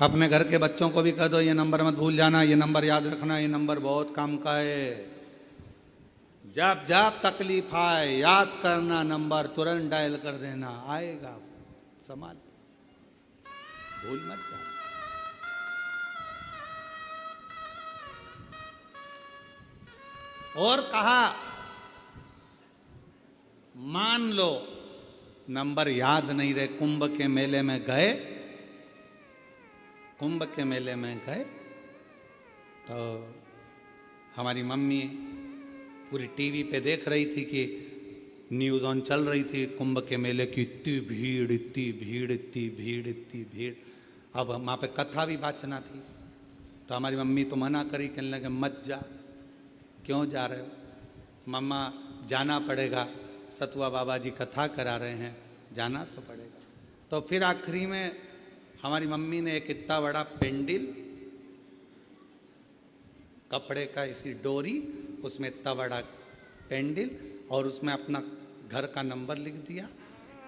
अपने घर के बच्चों को भी कह दो ये नंबर मत भूल जाना, ये नंबर याद रखना, ये नंबर बहुत काम का है। जब जब तकलीफ आए याद करना नंबर, तुरंत डायल कर देना, आएगा, संभाल, भूल मत जाना। और कहा मान लो नंबर याद नहीं रहे, कुंभ के मेले में गए, कुंभ के मेले में गए तो हमारी मम्मी पूरी टीवी पे देख रही थी कि न्यूज़ ऑन चल रही थी, कुंभ के मेले की इतनी भीड़, इतनी भीड़, इतनी भीड़, इतनी भीड़। अब वहाँ पे कथा भी वाचना थी, तो हमारी मम्मी तो मना करी, कहने लगे मत जा। क्यों जा रहे हो? मम्मा जाना पड़ेगा, सतुआ बाबा जी कथा करा रहे हैं, जाना तो पड़ेगा। तो फिर आखिरी में हमारी मम्मी ने एक इतना बड़ा पेंडिल, कपड़े का इसी डोरी, उसमें इतना बड़ा पेंडिल और उसमें अपना घर का नंबर लिख दिया,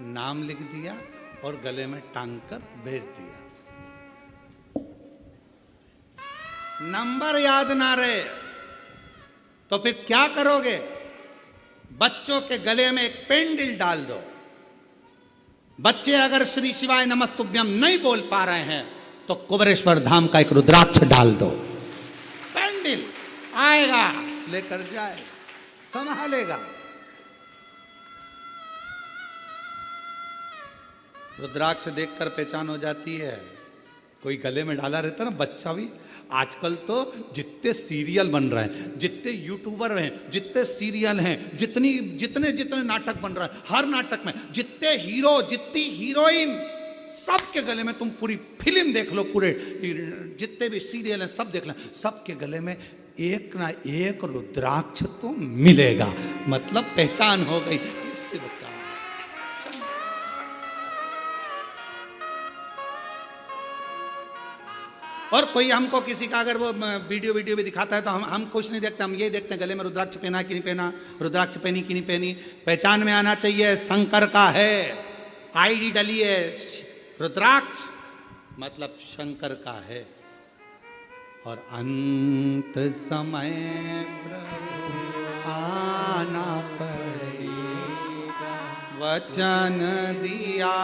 नाम लिख दिया और गले में टांग कर भेज दिया। नंबर याद ना रहे तो फिर क्या करोगे? बच्चों के गले में एक पेंडिल डाल दो। बच्चे अगर श्री शिवाय नमस्तुभ्यम नहीं बोल पा रहे हैं तो कुबेरेश्वर धाम का एक रुद्राक्ष डाल दो, पेंडिल आएगा, लेकर जाए, संभालेगा। रुद्राक्ष देखकर पहचान हो जाती है। कोई गले में डाला रहता ना बच्चा भी। आजकल तो जितने सीरियल बन रहे हैं, जितने यूट्यूबर हैं, जितने सीरियल हैं, जितने नाटक बन रहे हैं, हर नाटक में जितने हीरो, जितनी हीरोइन, सबके गले में, तुम पूरी फिल्म देख लो, पूरे जितने भी सीरियल हैं सब देख लें, सबके गले में एक ना एक रुद्राक्ष तो मिलेगा। मतलब पहचान हो गई। इससे बता और कोई हमको किसी का अगर वो वीडियो भी दिखाता है तो हम कुछ नहीं देखते, हम ये देखते हैं गले में रुद्राक्ष पहना कि नहीं पहना, रुद्राक्ष पहनी कि नहीं पहनी। पहचान में आना चाहिए शंकर का है, आईडी डली है रुद्राक्ष, मतलब शंकर का है। और अंत समय आना पड़ेगा, वचन दिया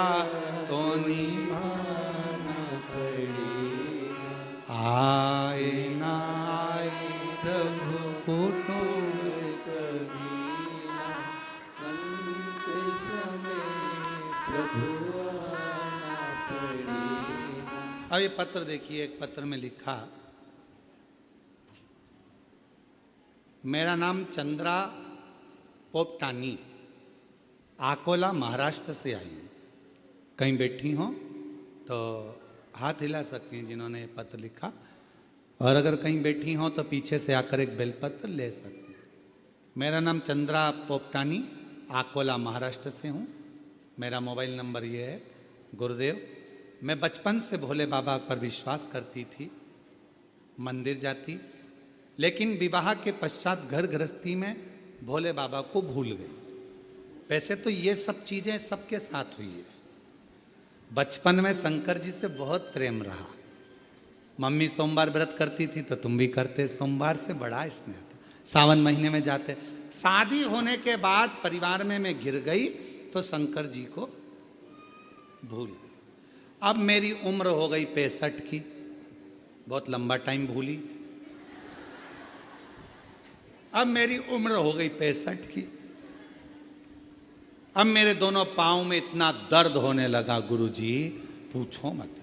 तो निभाना पड़ेगा, आए ना आए प्रभु कुटुंब कभी ना, अंत समय प्रभु आना पड़ेगा। अब ये पत्र देखिए, एक पत्र में लिखा, मेरा नाम चंद्रा पोपटानी, आकोला महाराष्ट्र से आई हूँ। कहीं बैठी हो तो हाथ हिला सकती हैं जिन्होंने ये पत्र लिखा, और अगर कहीं बैठी हो तो पीछे से आकर एक बेलपत्र ले सकती हैं। मेरा नाम चंद्रा पोपटानी, आकोला महाराष्ट्र से हूँ। मेरा मोबाइल नंबर ये है। गुरुदेव, मैं बचपन से भोले बाबा पर विश्वास करती थी, मंदिर जाती, लेकिन विवाह के पश्चात घर गृहस्थी में भोले बाबा को भूल गई। वैसे तो ये सब चीज़ें सबके साथ हुई है। बचपन में शंकर जी से बहुत प्रेम रहा। मम्मी सोमवार व्रत करती थी तो तुम भी करते, सोमवार से बड़ा स्नेह था। सावन महीने में जाते। शादी होने के बाद परिवार में मैं गिर गई तो शंकर जी को भूल गई। अब मेरी उम्र हो गई 65 की, बहुत लंबा टाइम भूली। अब मेरी उम्र हो गई 65 की। अब मेरे दोनों पाँव में इतना दर्द होने लगा गुरुजी, पूछो मत।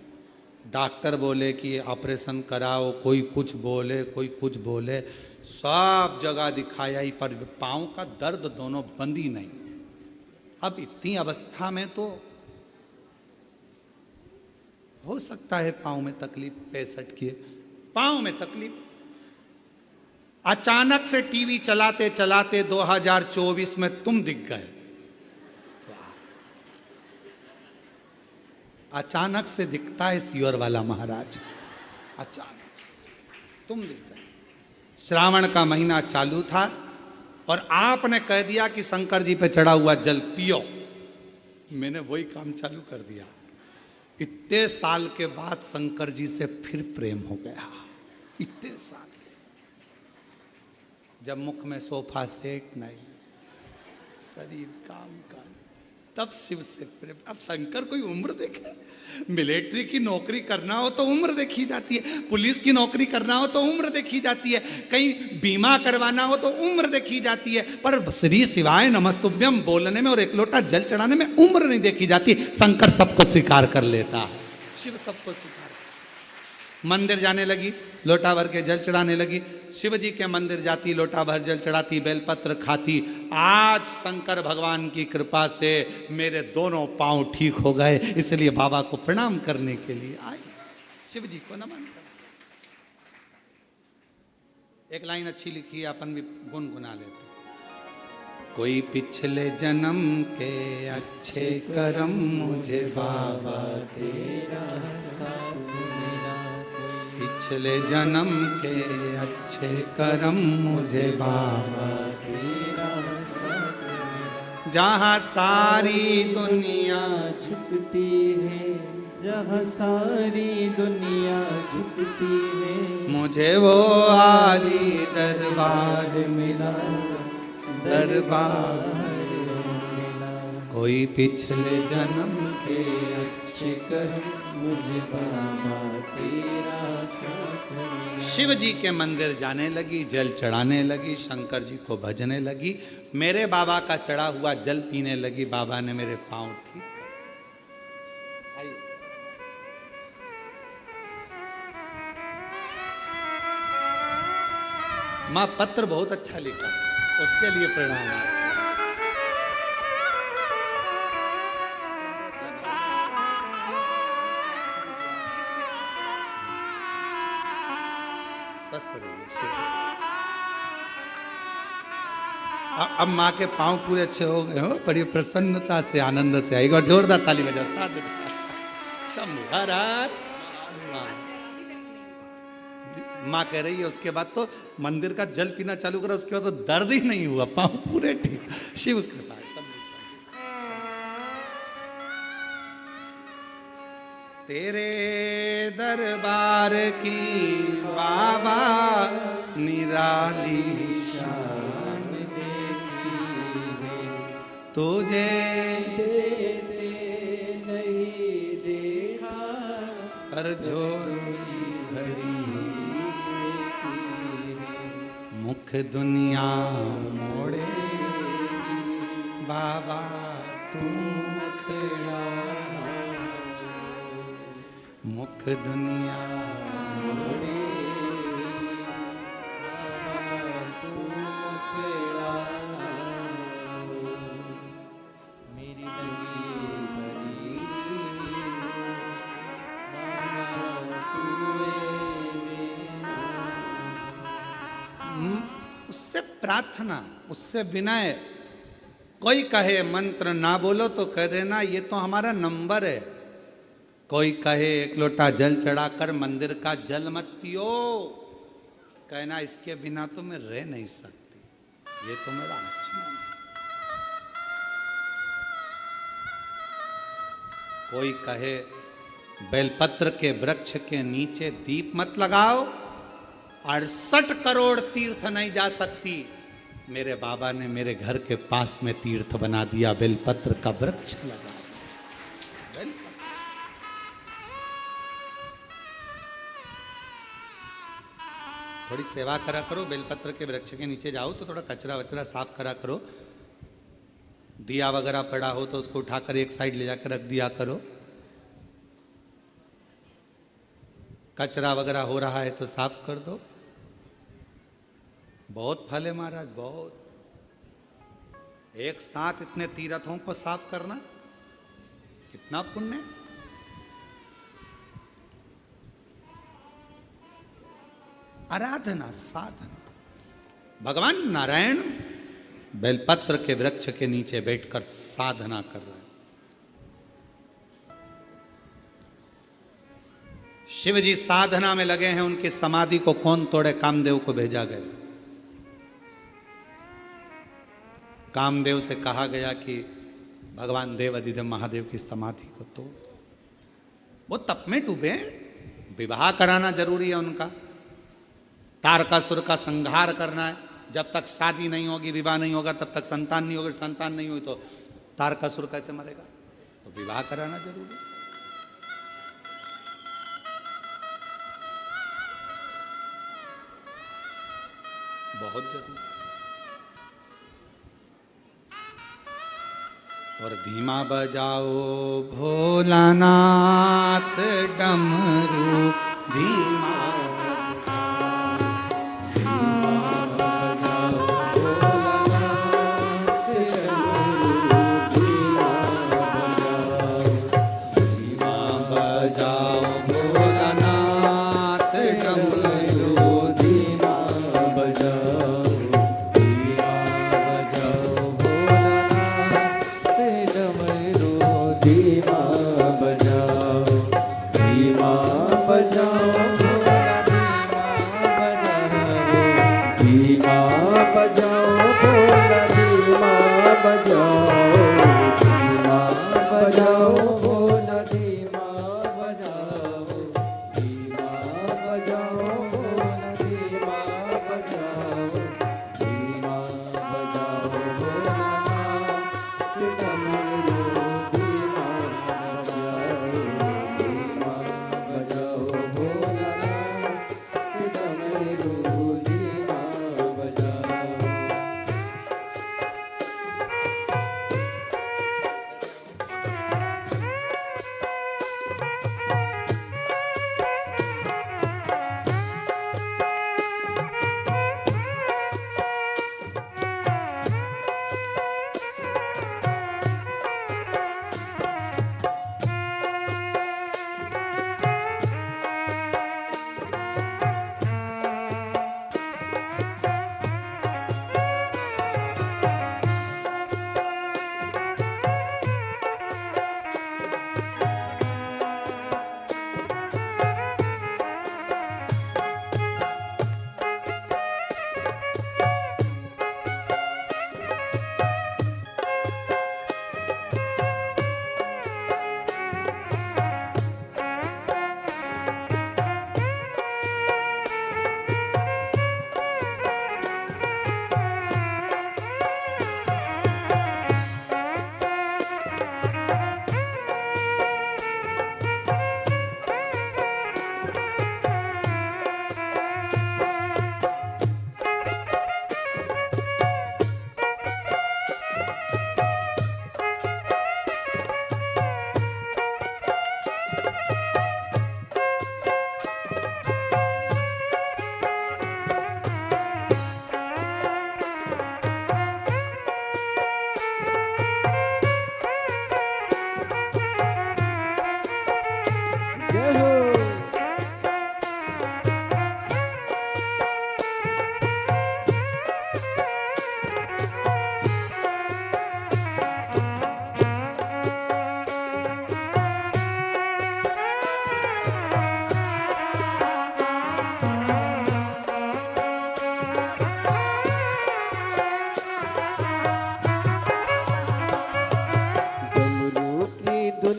डॉक्टर बोले कि ऑपरेशन कराओ, कोई कुछ बोले, कोई कुछ बोले, सब जगह दिखाया ही, पर पाँव का दर्द दोनों बंद ही नहीं। अब इतनी अवस्था में तो हो सकता है पाँव में तकलीफ, 65 की पाँव में तकलीफ। अचानक से टीवी चलाते चलाते 2024 में तुम दिख गए। अचानक से दिखता है सियोर वाला महाराज, अचानक से तुम दिख गए। श्रावण का महीना चालू था और आपने कह दिया कि शंकर जी पे चढ़ा हुआ जल पियो। मैंने वही काम चालू कर दिया। इतने साल के बाद शंकर जी से फिर प्रेम हो गया। इतने साल जब मुख में सोफा सेट नहीं, शरीर काम का, तब शिव से प्रेम। अब शंकर कोई उम्र देखे? मिलिट्री की नौकरी करना हो तो उम्र देखी जाती है, पुलिस की नौकरी करना हो तो उम्र देखी जाती है, कहीं बीमा करवाना हो तो उम्र देखी जाती है, पर श्री शिवाय नमस्तुभ्यम बोलने में और एक लोटा जल चढ़ाने में उम्र नहीं देखी जाती। शंकर सबको स्वीकार कर लेता है, शिव सबको स्वीकार। मंदिर जाने लगी, लोटा भर के जल चढ़ाने लगी। शिव जी के मंदिर जाती, लोटा भर जल चढ़ाती, बेलपत्र खाती। आज शंकर भगवान की कृपा से मेरे दोनों पांव ठीक हो गए, इसलिए बाबा को प्रणाम करने के लिए आई, शिव जी को नमन कर। एक लाइन अच्छी लिखी है, अपन भी गुनगुना लेते। कोई पिछले जन्म के अच्छे कर्म मुझे बाबा तेरा साथ मेरा, पिछले जन्म के अच्छे कर्म मुझे बाबा तेरा साथ मेरा। जहाँ सारी दुनिया झुकती है, जहाँ सारी दुनिया झुकती है, मुझे वो आली दरबार मिला, दरबार मिला। कोई पिछले जन्म के अच्छे कर्म मुझे बाबा तेरा साथ मिला। शिव जी के मंदिर जाने लगी, जल चढ़ाने लगी, शंकर जी को भजने लगी, मेरे बाबा का चढ़ा हुआ जल पीने लगी। बाबा ने मेरे पांव ठीक। माँ पत्र बहुत अच्छा लिखा, उसके लिए प्रणाम। स्वस्थ रहिए शिव। अब माँ के पांव पूरे अच्छे हो गए हो, बड़ी प्रसन्नता से आनंद से आएगा। और जोरदार ताली बजा साथ शंभु हर हर। माँ कह रही है उसके बाद तो मंदिर का जल पीना चालू करा, उसके बाद तो दर्द ही नहीं हुआ, पांव पूरे ठीक। शिव कृपा। तेरे दरबार की बाबा निराली शान देखी है, तुझे देते नहीं देखा, पर झोली भरी मुख दुनिया मोड़े बाबा तू मुखड़ा, मुख दुनिया मोड़े बाबा तू मुखड़ा, मेरी लगी भरी बाबा तू। उससे प्रार्थना, उससे विनय। कोई कहे मंत्र ना बोलो तो कह देना ये तो हमारा नंबर है। कोई कहे एक लोटा जल चढ़ाकर मंदिर का जल मत पियो, कहना इसके बिना तो मैं रह नहीं सकती, ये तो मेरा आचमन है। कोई कहे बेलपत्र के वृक्ष के नीचे दीप मत लगाओ, 68 करोड़ तीर्थ नहीं जा सकती। मेरे बाबा ने मेरे घर के पास में तीर्थ बना दिया, बेलपत्र का वृक्ष लगा। थोड़ी सेवा करा करो, बेलपत्र के वृक्ष के नीचे जाओ तो थोड़ा कचरा वचरा साफ करा करो, दिया वगैरह पड़ा हो तो उसको उठाकर एक साइड ले जाकर रख दिया करो, कचरा वगैरह हो रहा है तो साफ कर दो। बहुत फल है महाराज, बहुत। एक साथ इतने तीर्थों को साफ करना कितना पुण्य। आराधना, साधना। भगवान नारायण बेलपत्र के वृक्ष के नीचे बैठकर साधना कर रहे हैं। शिव जी साधना में लगे हैं, उनकी समाधि को कौन तोड़े? कामदेव को भेजा गया। कामदेव से कहा गया कि भगवान देव अधिदेव महादेव की समाधि को तोड़। वो तप में डूबे, विवाह कराना जरूरी है उनका, तारकासुर का संहार करना है। जब तक शादी नहीं होगी, विवाह नहीं होगा, तब तक संतान नहीं होगी, संतान नहीं हुई तो तारकासुर कैसे मरेगा? तो विवाह कराना जरूरी है। बहुत जरूरी। और धीमा बजाओ भोलानाथ डमरू, धीमा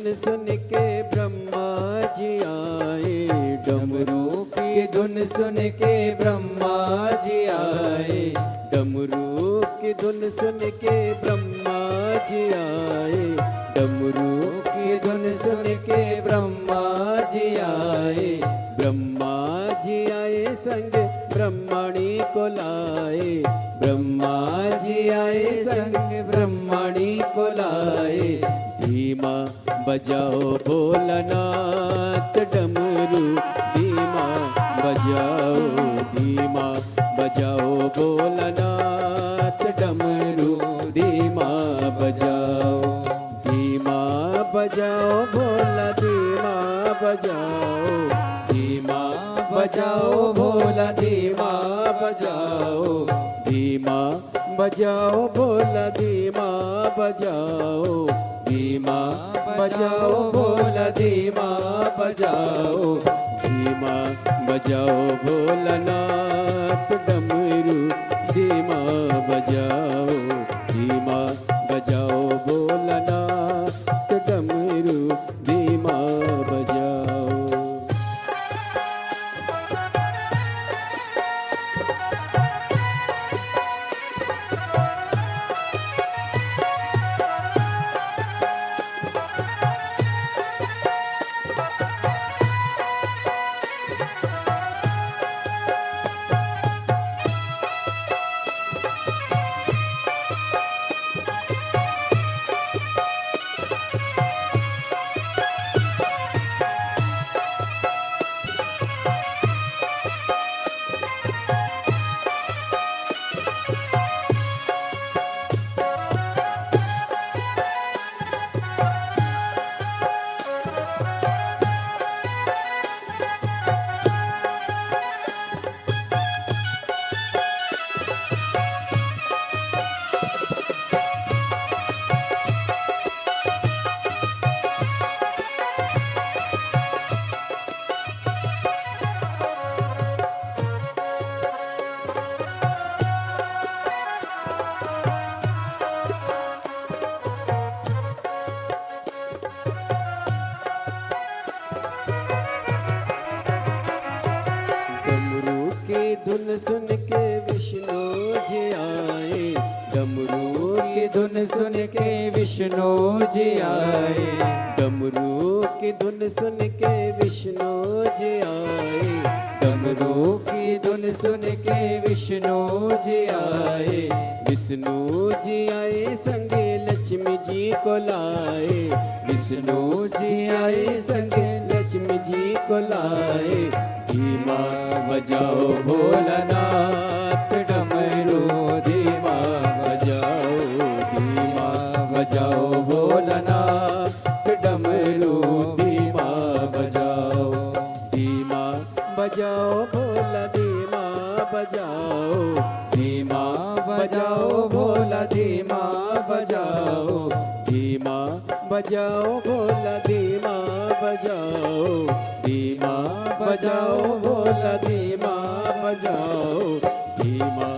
सुन के ब्रह्मा जी आए, डमरू की धुन सुन के ब्रह्मा जी आए, डमरू की धुन सुन के ब्रह्मा जी आए, डमरू की धुन सुन के ब्रह्मा जी आए, ब्रह्मा जी आए संग ब्रह्मणी को लाए, ब्रह्मा जी आए संग ब्रह्मणी को लाए, धीमा बजाओ भोलानाथ डमरू, धीमा बजाओ, धीमा बजाओ भोलानाथ डमरू, धीमा बजाओ, धीमा बजाओ भोला, धीमा बजाओ, धीमा बजाओ भोला, धीमा बजाओ, धीमा बजाओ भोला, धीमा बजाओ, धीमा बजाओ भोला, धीमा बजाओ, धीमा बजाओ भोलानाथ डमरू, धीमा बजाओ, धीमा बजाओ भोलानाथ डमरू, धीमा बजाओ। धुन सुन के विष्णु जी आए, डमरू की धुन सुन के विष्णु जी आए, डमरू की धुन सुन के विष्णु जी आए, डमरू की धुन सुन के विष्णु जी आए, विष्णु जी आए संगे लक्ष्मी जी को लाए, विष्णु जी आए संगे लक्ष्मी जी को लाए, धीमा बजाओ भोलानाथ डमरू, धीमा बजाओ, धीमा बजाओ भोलानाथ डमरू, धीमा बजाओ, धीमा बजाओ भोला, धीमा बजाओ, धीमा बजाओ भोला, धीमा बजाओ, धीमा बजाओ भोला, धीमा बजाओ, धीमा बजाओ भोला, धीमा बजाओ, धीमा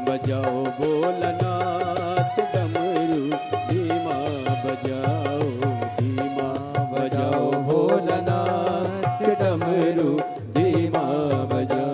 बजाओ भोलानाथ डमरू, धीमा बजाओ, धीमा बजाओ भोलानाथ डमरू, धीमा बजाओ।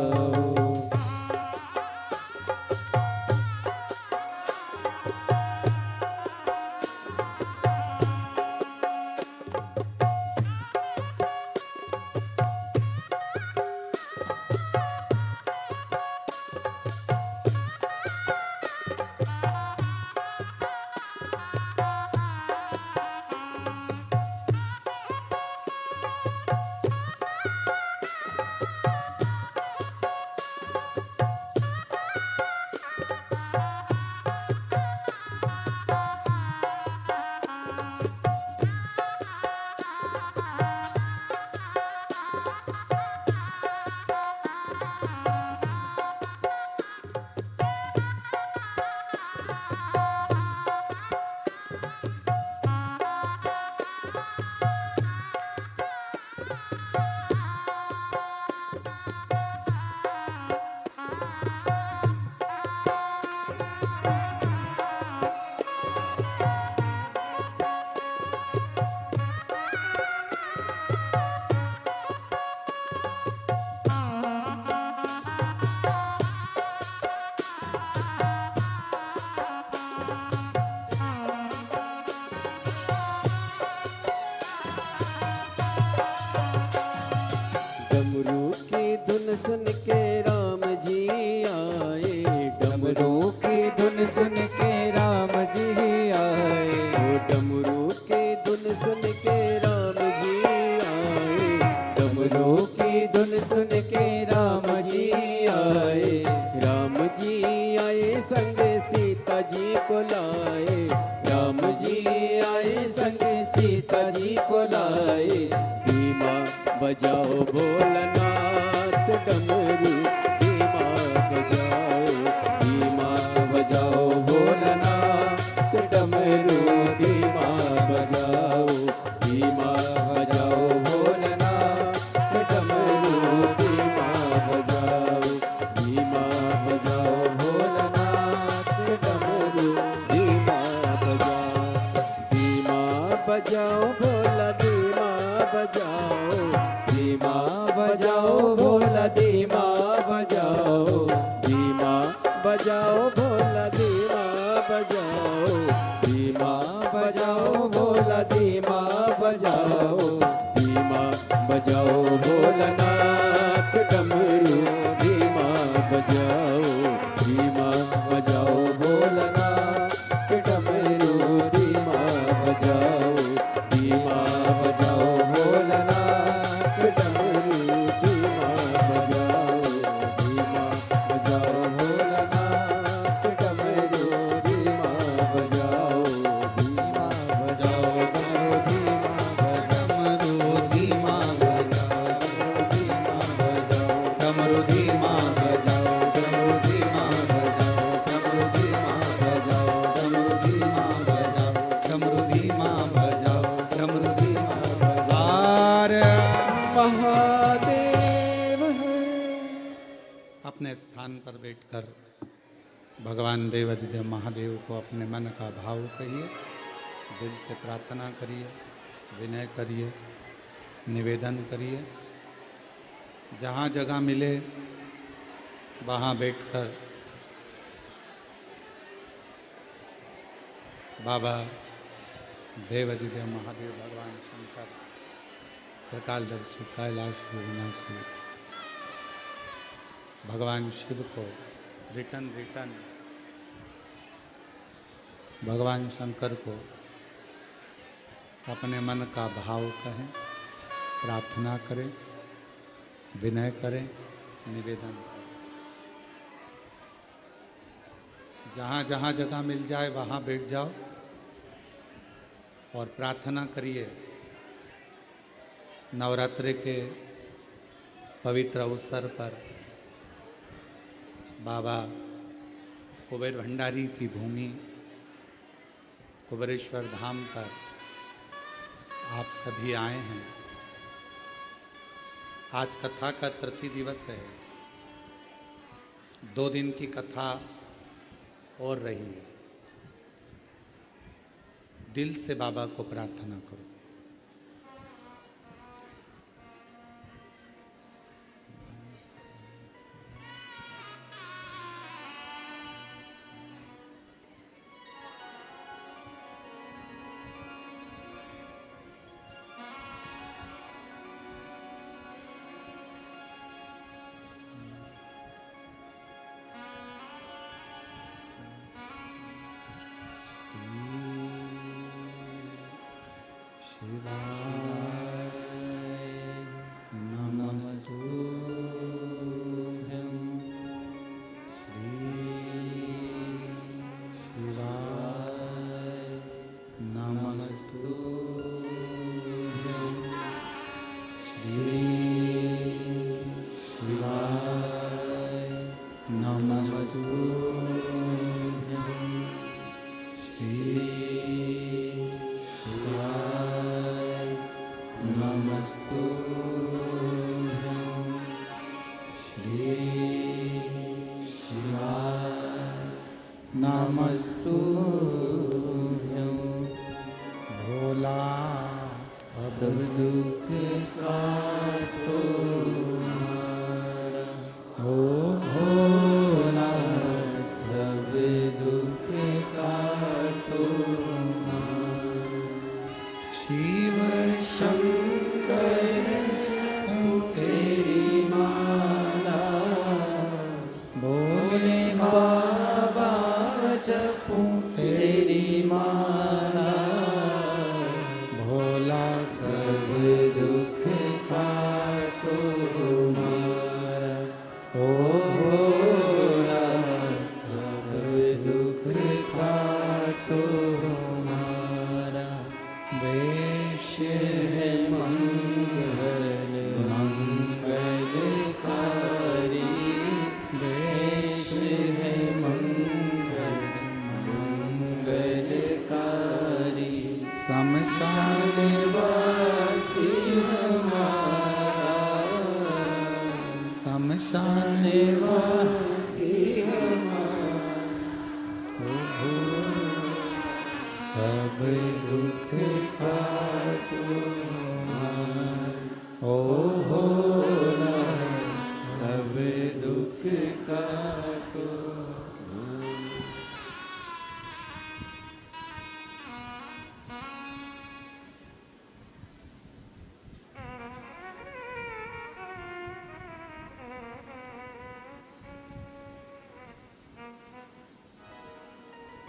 डमरू की धुन सुन के राम जी आए, डमरू की धुन सुन के राम जी आए, डमरू की धुन सुन के राम जी आए, डमरू की धुन सुन के राम जी आए, राम जी आए संगे सीता जी को लाए, राम जी आए संगे सीता जी को लाए, धीमा बजाओ भोलानाथ डमरू, धीमा बजाओ, धीमा बजाओ भोलानाथ डमरू, धीमा बजाओ, धीमा बजाओ भोलानाथ डमरू, धीमा बजाओ, धीमा बजाओ भोलानाथ डमरू, धीमा बजाओ, धीमा बजाओ भोला, धीमा बजाओ, धीमा बजाओ भोला, धीमा बजाओ, धीमा बजाओ भोला, धीमा बजाओ, धीमा बजाओ भोला, धीमा बजाओ, धीमा बजाओ भोलानाथ डमरू, धीमा बजाओ, धीमा बजाओ भोलानाथ डमरू, धीमा बजाओ, धीमा बजाओ भोलानाथ डमरू, धीमा बजाओ, धीमा बजाओ भोलानाथ डमरू, धीमा बजाओ, धीमा बजाओ डमरू, धीमा बजाओ, डमरू, धीमा बजाओ, डमरू, धीमा बजाओ, डमरू, धीमा बजाओ, डमरू, धीमा बजाओ, डमरू, धीमा बजाओ। महादेव अपने स्थान पर बैठकर भगवान देवाधिदेव महादेव को अपने मन का भाव कहिए, दिल से प्रार्थना करिए, विनय करिए, निवेदन करिए, जहाँ जगह मिले वहाँ बैठकर बाबा देवाधिदेव महादेव भगवान शंकर त्रिकालदर्शी कैलाशी अविनाशी भगवान शिव को रिटर्न भगवान शंकर को अपने मन का भाव कहें, प्रार्थना करें, विनय करें, निवेदन करें। जहाँ जहाँ जगह मिल जाए वहाँ बैठ जाओ और प्रार्थना करिए। नवरात्रि के पवित्र अवसर पर बाबा कुबेर भंडारी की भूमि कुबेरेश्वर धाम पर आप सभी आए हैं। आज कथा का तृतीय दिवस है। 2 दिन की कथा और रही है। दिल से बाबा को प्रार्थना करो।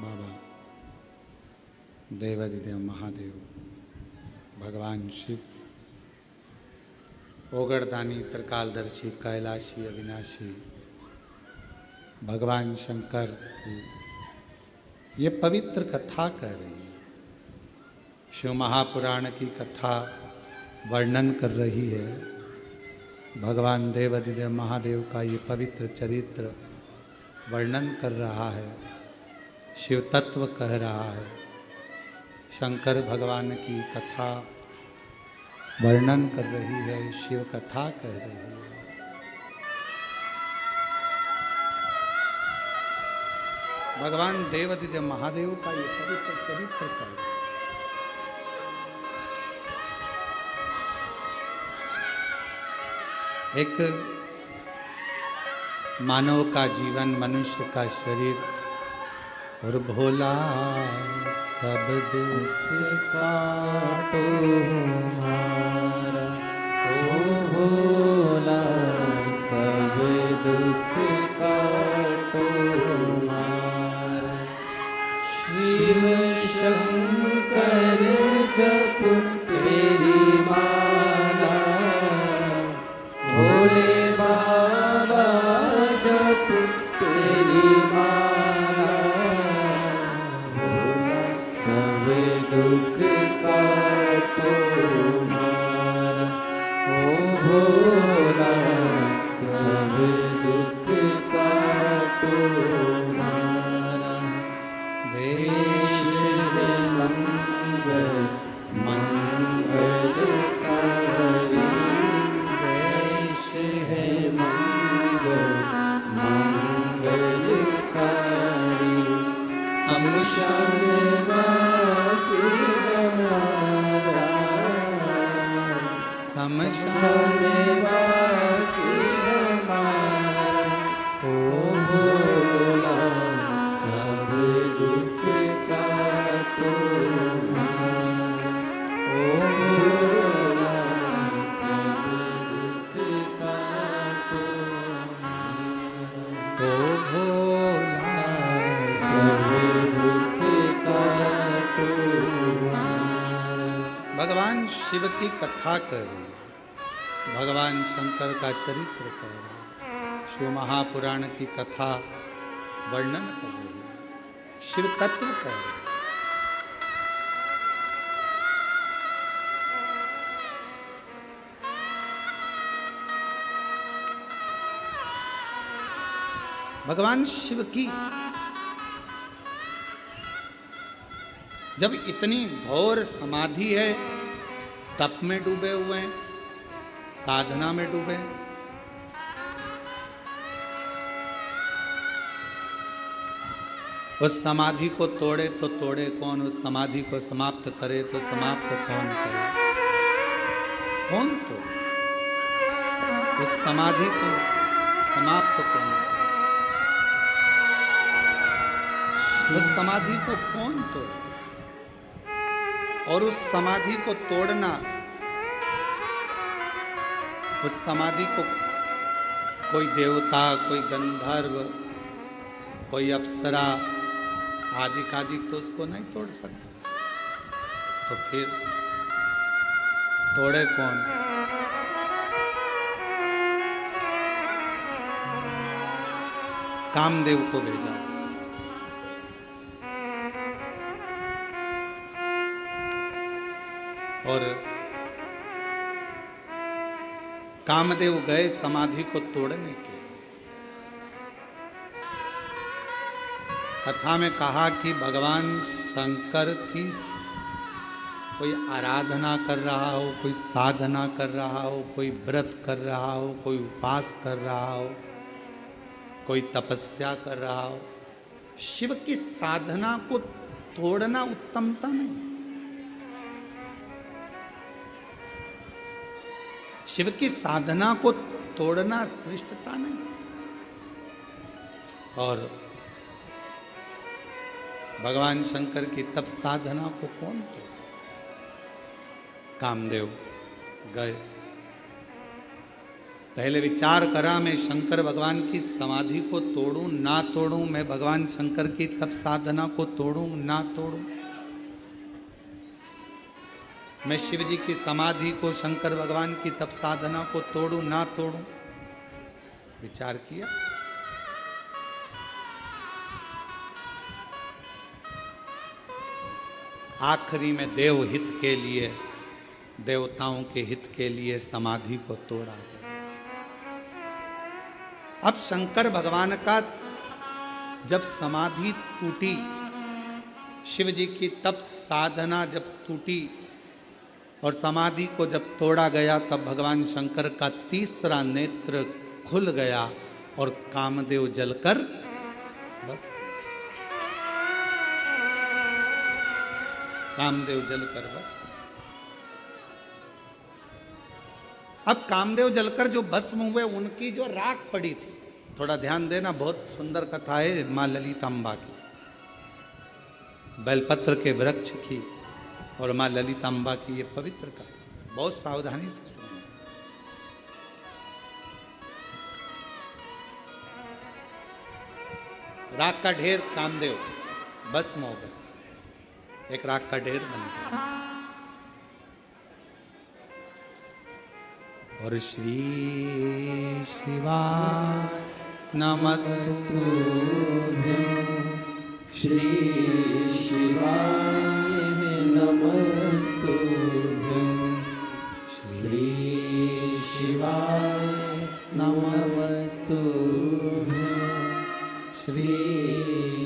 बाबा देवाधिदेव महादेव भगवान शिव ओगरदानी त्रिकालदर्शी कैलाशी अविनाशी भगवान शंकर की ये पवित्र कथा कह रही है। शिव महापुराण की कथा वर्णन कर रही है। भगवान देवाधिदेव महादेव का ये पवित्र चरित्र वर्णन कर रहा है। शिव तत्व कह रहा है। शंकर भगवान की कथा वर्णन कर रही है। शिव कथा कह रही है। भगवान देवाधिदेव महादेव का ये पवित्र चरित्र कह रहा है। एक मानव का जीवन, मनुष्य का शरीर और भोला सब दुख काटो हमारा, ओ भोला सब दुख काटो हमारा। शिव शंकर जप तेरी माला, भोले बाबा जप तेरी माला, भोला सब दुख काटो हमारा, ओ भोला सब दुख काटो हमारा। वेश है मंगल मंगलकारी, वेश है मंगल मंगलकारी। शमशान वासी हमारा, शमशान वासी हमारा, ओ भोला सब दुख काटो हमारा, ओ भोला सब दुख काटो हमारा, ओ भोला सब दुख काटो हमारा। भगवान शिव की कथा कर रही है, भगवान शंकर का चरित्र कह रहा है, शिव महापुराण की कथा वर्णन कर रही है, शिव तत्व कह रही है। भगवान शिव की जब इतनी घोर समाधि है, तप में डूबे हुए हैं, साधना में डूबे हैं, उस समाधि को तोड़े तो तोड़े कौन, उस समाधि को समाप्त करे तो समाप्त कौन करे, कौन तोड़े उस समाधि को, समाप्त कौन करे, उस समाधि को कौन तोड़े। और उस समाधि को तोड़ना, उस समाधि को कोई देवता, कोई गंधर्व, कोई अप्सरा आदि कादिक तो उसको नहीं तोड़ सकता, तो फिर तोड़े कौन। कामदेव को भेजा, और कामदेव गए समाधि को तोड़ने के लिए। कथा में कहा कि भगवान शंकर की कोई आराधना कर रहा हो, कोई साधना कर रहा हो, कोई व्रत कर रहा हो, कोई उपास कर रहा हो, कोई तपस्या कर रहा हो, शिव की साधना को तोड़ना उत्तमता नहीं, शिव की साधना को तोड़ना श्रेष्ठता नहीं। और भगवान शंकर की तप साधना को कौन तोड़े। कामदेव गए, पहले विचार करा मैं शंकर भगवान की समाधि को तोड़ूं ना तोड़ूं, मैं भगवान शंकर की तप साधना को तोड़ूं ना तोड़ूं, मैं शिव जी की समाधि को, शंकर भगवान की तप साधना को तोड़ूं ना तोड़ूं। विचार किया, आखिरी में देव हित के लिए, देवताओं के हित के लिए समाधि को तोड़ा गया। अब शंकर भगवान का जब समाधि टूटी, शिव जी की तप साधना जब टूटी और समाधि को जब तोड़ा गया, तब भगवान शंकर का तीसरा नेत्र खुल गया और कामदेव जलकर बस, कामदेव जलकर बस। अब कामदेव जलकर जो भस्म हुए, उनकी जो राख पड़ी थी थोड़ा ध्यान देना, बहुत सुंदर कथा है माँ ललिताम्बा की, बेलपत्र के वृक्ष की और माँ ललिताम्बा की ये पवित्र कथा, बहुत सावधानी से सुनिए। राख का ढेर कामदेव भस्म हो गए, एक राख का ढेर बन गया। और श्री शिवाय नमस्तुभ्यं, श्री शिवाय नमस्तुभ्यं, श्री शिवाय नमस्तुभ्यं, श्री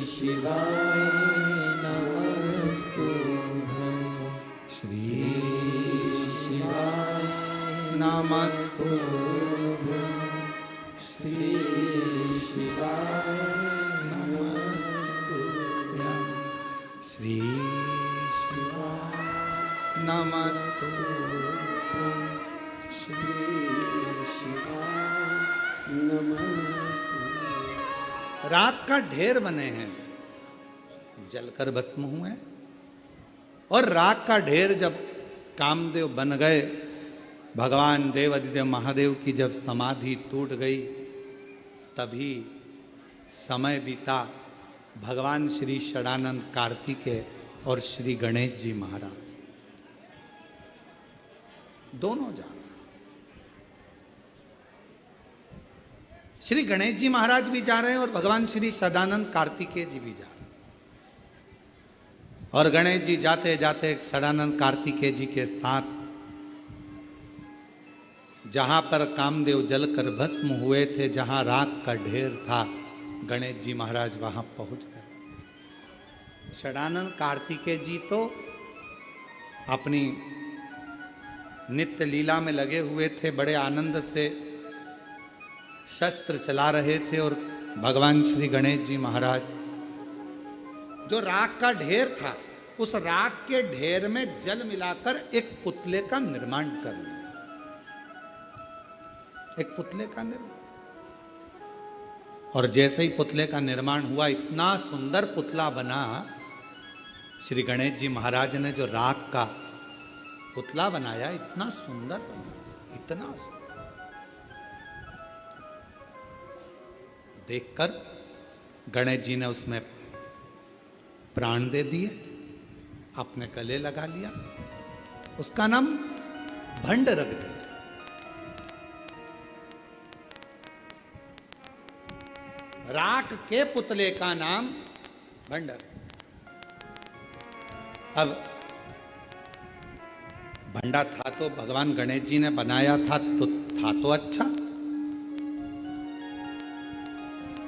शिवाय नमस्तुभ्यं, श्री शिवाय नमस्तुभ्यं, श्री शिवाय नमस्तुभ्यं, श्री शिवाय नमस्तुभ्यं, श्री शिवाय नमस्तुभ्यं। राख का ढेर बने हैं, जलकर भस्म हुए, और राख का ढेर जब कामदेव बन गए, भगवान देवाधिदेव महादेव की जब समाधि टूट गई, तभी समय बीता। भगवान श्री षडानंद कार्तिकेय और श्री गणेश जी महाराज दोनों जा रहे। श्री गणेश जी महाराज भी जा रहे हैं और भगवान श्री षडानंद कार्तिकेय जी भी जा रहे हैं। और गणेश जी जाते जाते षडानंद कार्तिकेय जी के साथ जहां पर कामदेव जलकर भस्म हुए थे, जहां राख का ढेर था, गणेश जी महाराज वहां पहुंच गए। षडानंद कार्तिकेय जी तो अपनी नित्य लीला में लगे हुए थे, बड़े आनंद से शस्त्र चला रहे थे, और भगवान श्री गणेश जी महाराज जो राख का ढेर था, उस राख के ढेर में जल मिलाकर एक पुतले का निर्माण कर लिया। एक पुतले का निर्माण, और जैसे ही पुतले का निर्माण हुआ, इतना सुंदर पुतला बना। श्री गणेश जी महाराज ने जो राख का पुतला बनाया, इतना सुंदर बना, इतना सुंदर, देखकर गणेश जी ने उसमें प्राण दे दिए, अपने गले लगा लिया, उसका नाम भंड रख दिया। राख के पुतले का नाम भंडर। अब भंडा था तो भगवान गणेश जी ने बनाया था तो अच्छा,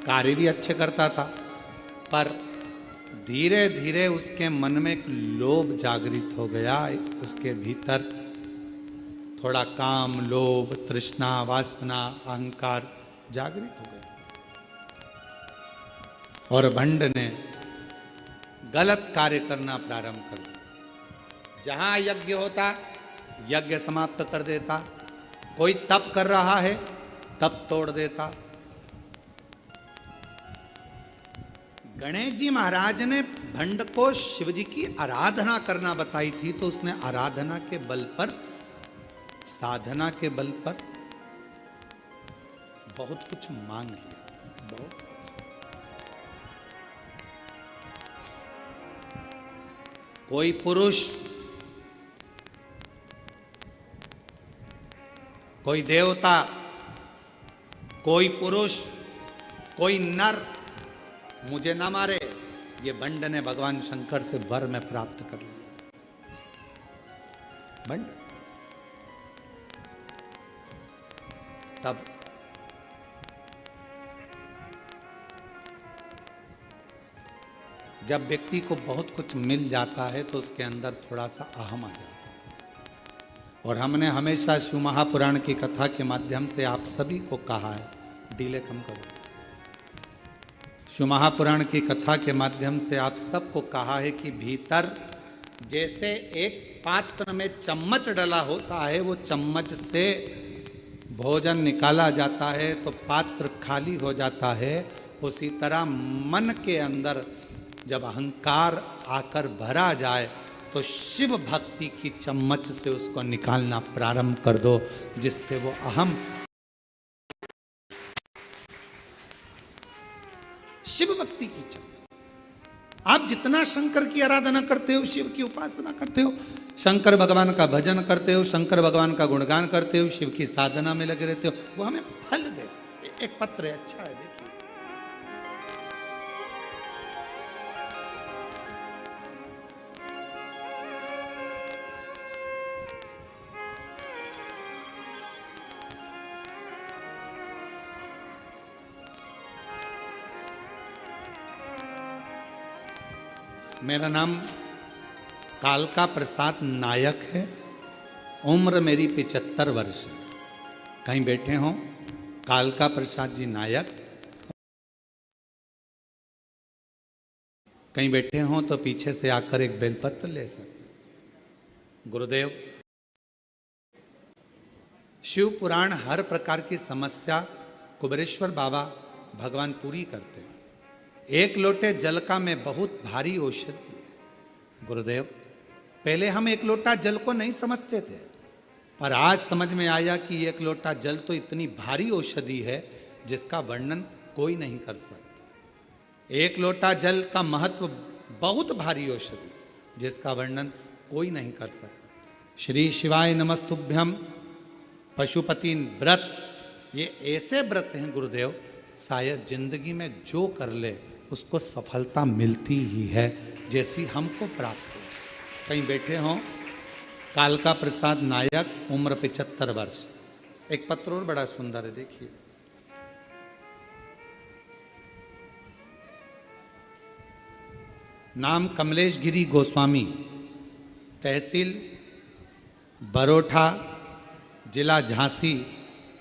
कार्य भी अच्छे करता था, पर धीरे धीरे उसके मन में एक लोभ जागृत हो गया। उसके भीतर थोड़ा काम, लोभ, तृष्णा, वासना, अहंकार जागृत हो गया, और भंड ने गलत कार्य करना प्रारंभ कर दिया। जहां यज्ञ होता, यज्ञ समाप्त कर देता, कोई तप कर रहा है, तप तोड़ देता। गणेश जी महाराज ने भंड को शिव जी की आराधना करना बताई थी, तो उसने आराधना के बल पर, साधना के बल पर बहुत कुछ मांग लिया, बहुत। कोई पुरुष, कोई देवता, कोई पुरुष, कोई नर मुझे ना मारे, ये भंड ने भगवान शंकर से वर में प्राप्त कर लिया। भंड तब जब व्यक्ति को बहुत कुछ मिल जाता है तो उसके अंदर थोड़ा सा अहम आ जाता है। और हमने हमेशा शिव महापुराण की कथा के माध्यम से आप सभी को कहा है, डीले कम करो, शिव महापुराण की कथा के माध्यम से आप सबको कहा है कि भीतर जैसे एक पात्र में चम्मच डला होता है, वो चम्मच से भोजन निकाला जाता है तो पात्र खाली हो जाता है, उसी तरह मन के अंदर जब अहंकार आकर भरा जाए तो शिव भक्ति की चम्मच से उसको निकालना प्रारंभ कर दो, जिससे वो अहम शिव भक्ति की चम्मच। आप जितना शंकर की आराधना करते हो, शिव की उपासना करते हो, शंकर भगवान का भजन करते हो, शंकर भगवान का गुणगान करते हो, शिव की साधना में लगे रहते हो, वो हमें फल दे। एक पत्र है, अच्छा है, देखिए। मेरा नाम कालका प्रसाद नायक है। उम्र मेरी 75 वर्ष है। कहीं बैठे हों कालका प्रसाद जी नायक, कहीं बैठे हों तो पीछे से आकर एक बेलपत्र ले सकते। गुरुदेव, शिव पुराण हर प्रकार की समस्या कुबेरेश्वर बाबा भगवान पूरी करते हैं। एक लोटे जल का में बहुत भारी औषधि है। गुरुदेव, पहले हम एक लोटा जल को नहीं समझते थे, पर आज समझ में आया कि एक लोटा जल तो इतनी भारी औषधि है जिसका वर्णन कोई नहीं कर सकता। एक लोटा जल का महत्व बहुत भारी औषधि जिसका वर्णन कोई नहीं कर सकता। श्री शिवाय नमस्तुभ्यम पशुपति व्रत, ये ऐसे व्रत हैं गुरुदेव, शायद जिंदगी में जो कर ले उसको सफलता मिलती ही है, जैसी हमको प्राप्त हो। कहीं बैठे हों कालका प्रसाद नायक, उम्र 75 वर्ष। एक पत्र और बड़ा सुंदर है, देखिए। नाम कमलेश गिरी गोस्वामी, तहसील बरोठा, जिला झांसी,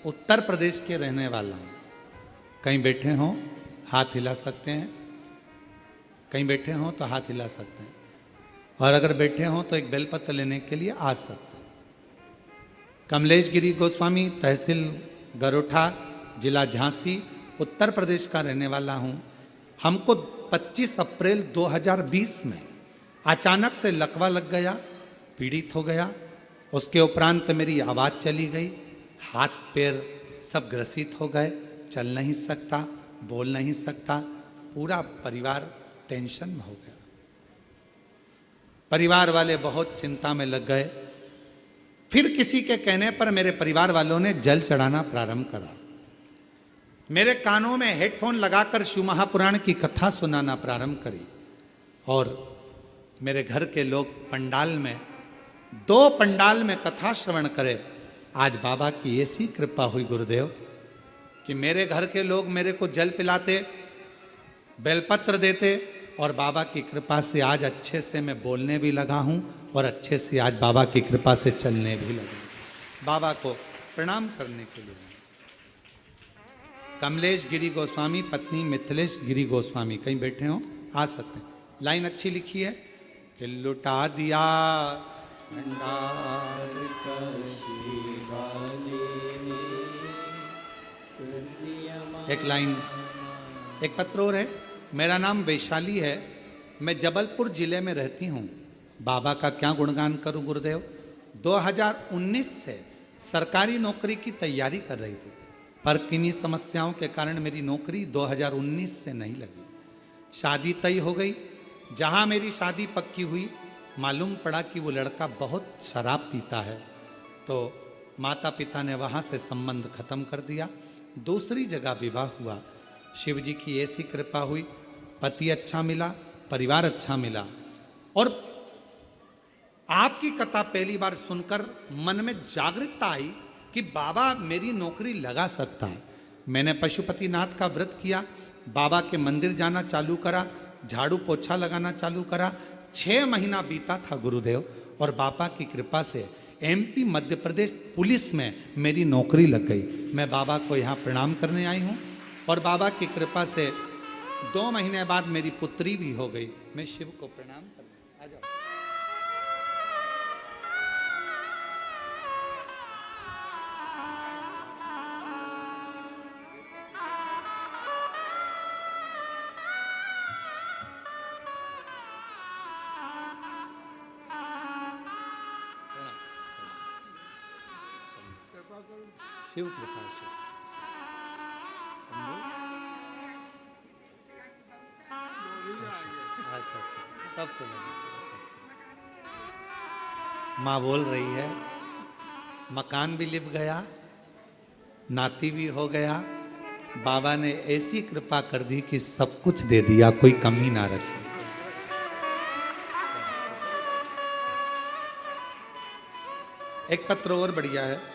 उत्तर प्रदेश के रहने वाला हूँ। कहीं बैठे हों हाथ हिला सकते हैं, कहीं बैठे हों तो हाथ हिला सकते हैं, और अगर बैठे हों तो एक बेलपत्र लेने के लिए आ सकते हैं। कमलेश गिरी गोस्वामी, तहसील गरोठा, जिला झांसी, उत्तर प्रदेश का रहने वाला हूँ। हमको 25 अप्रैल 2020 में अचानक से लकवा लग गया, पीड़ित हो गया। उसके उपरांत मेरी आवाज़ चली गई, हाथ पैर सब ग्रसित हो गए, चल नहीं सकता, बोल नहीं सकता। पूरा परिवार टेंशन में हो गया। परिवार वाले बहुत चिंता में लग गए। फिर किसी के कहने पर मेरे परिवार वालों ने जल चढ़ाना प्रारंभ करा। मेरे कानों में हेडफोन लगाकर शिव महापुराण की कथा सुनाना प्रारंभ करी, और मेरे घर के लोग पंडाल में, 2 पंडाल में कथा श्रवण करे। आज बाबा की ऐसी कृपा हुई गुरुदेव कि मेरे घर के लोग मेरे को जल पिलाते, बेलपत्र देते, और बाबा की कृपा से आज अच्छे से मैं बोलने भी लगा हूँ, और अच्छे से आज बाबा की कृपा से चलने भी लगा। बाबा को प्रणाम करने के लिए। कमलेश गिरी गोस्वामी, पत्नी मिथिलेश गिरी गोस्वामी, कहीं बैठे हो आ सकते हैं। लाइन अच्छी लिखी है कि लुटा दिया भंडार का एक लाइन, एक पत्र और है। मेरा नाम वैशाली है, मैं जबलपुर जिले में रहती हूँ। बाबा का क्या गुणगान करूँ गुरुदेव। 2019 से सरकारी नौकरी की तैयारी कर रही थी, पर किन्हीं समस्याओं के कारण मेरी नौकरी 2019 से नहीं लगी। शादी तय हो गई। जहाँ मेरी शादी पक्की हुई, मालूम पड़ा कि वो लड़का बहुत शराब पीता है, तो माता पिता ने वहाँ से संबंध खत्म कर दिया। दूसरी जगह विवाह हुआ। शिव जी की ऐसी कृपा हुई, पति अच्छा मिला, परिवार अच्छा मिला, और आपकी कथा पहली बार सुनकर मन में जागरूकता आई कि बाबा मेरी नौकरी लगा सकता है। मैंने पशुपतिनाथ का व्रत किया, बाबा के मंदिर जाना चालू करा, झाड़ू पोछा लगाना चालू करा। 6 महीना बीता था गुरुदेव, और बाबा की कृपा से MP मध्य प्रदेश पुलिस में मेरी नौकरी लग गई। मैं बाबा को यहाँ प्रणाम करने आई हूँ, और बाबा की कृपा से 2 महीने बाद मेरी पुत्री भी हो गई। मैं शिव को प्रणाम करने आ जाओ। शिव कृपा शंभू। अच्छा अच्छा, सबको मिला। अच्छा अच्छा, माँ बोल रही है मकान भी लिप गया, नाती भी हो गया, बाबा ने ऐसी कृपा कर दी कि सब कुछ दे दिया, कोई कमी ना रखी। एक पत्र और बढ़िया है।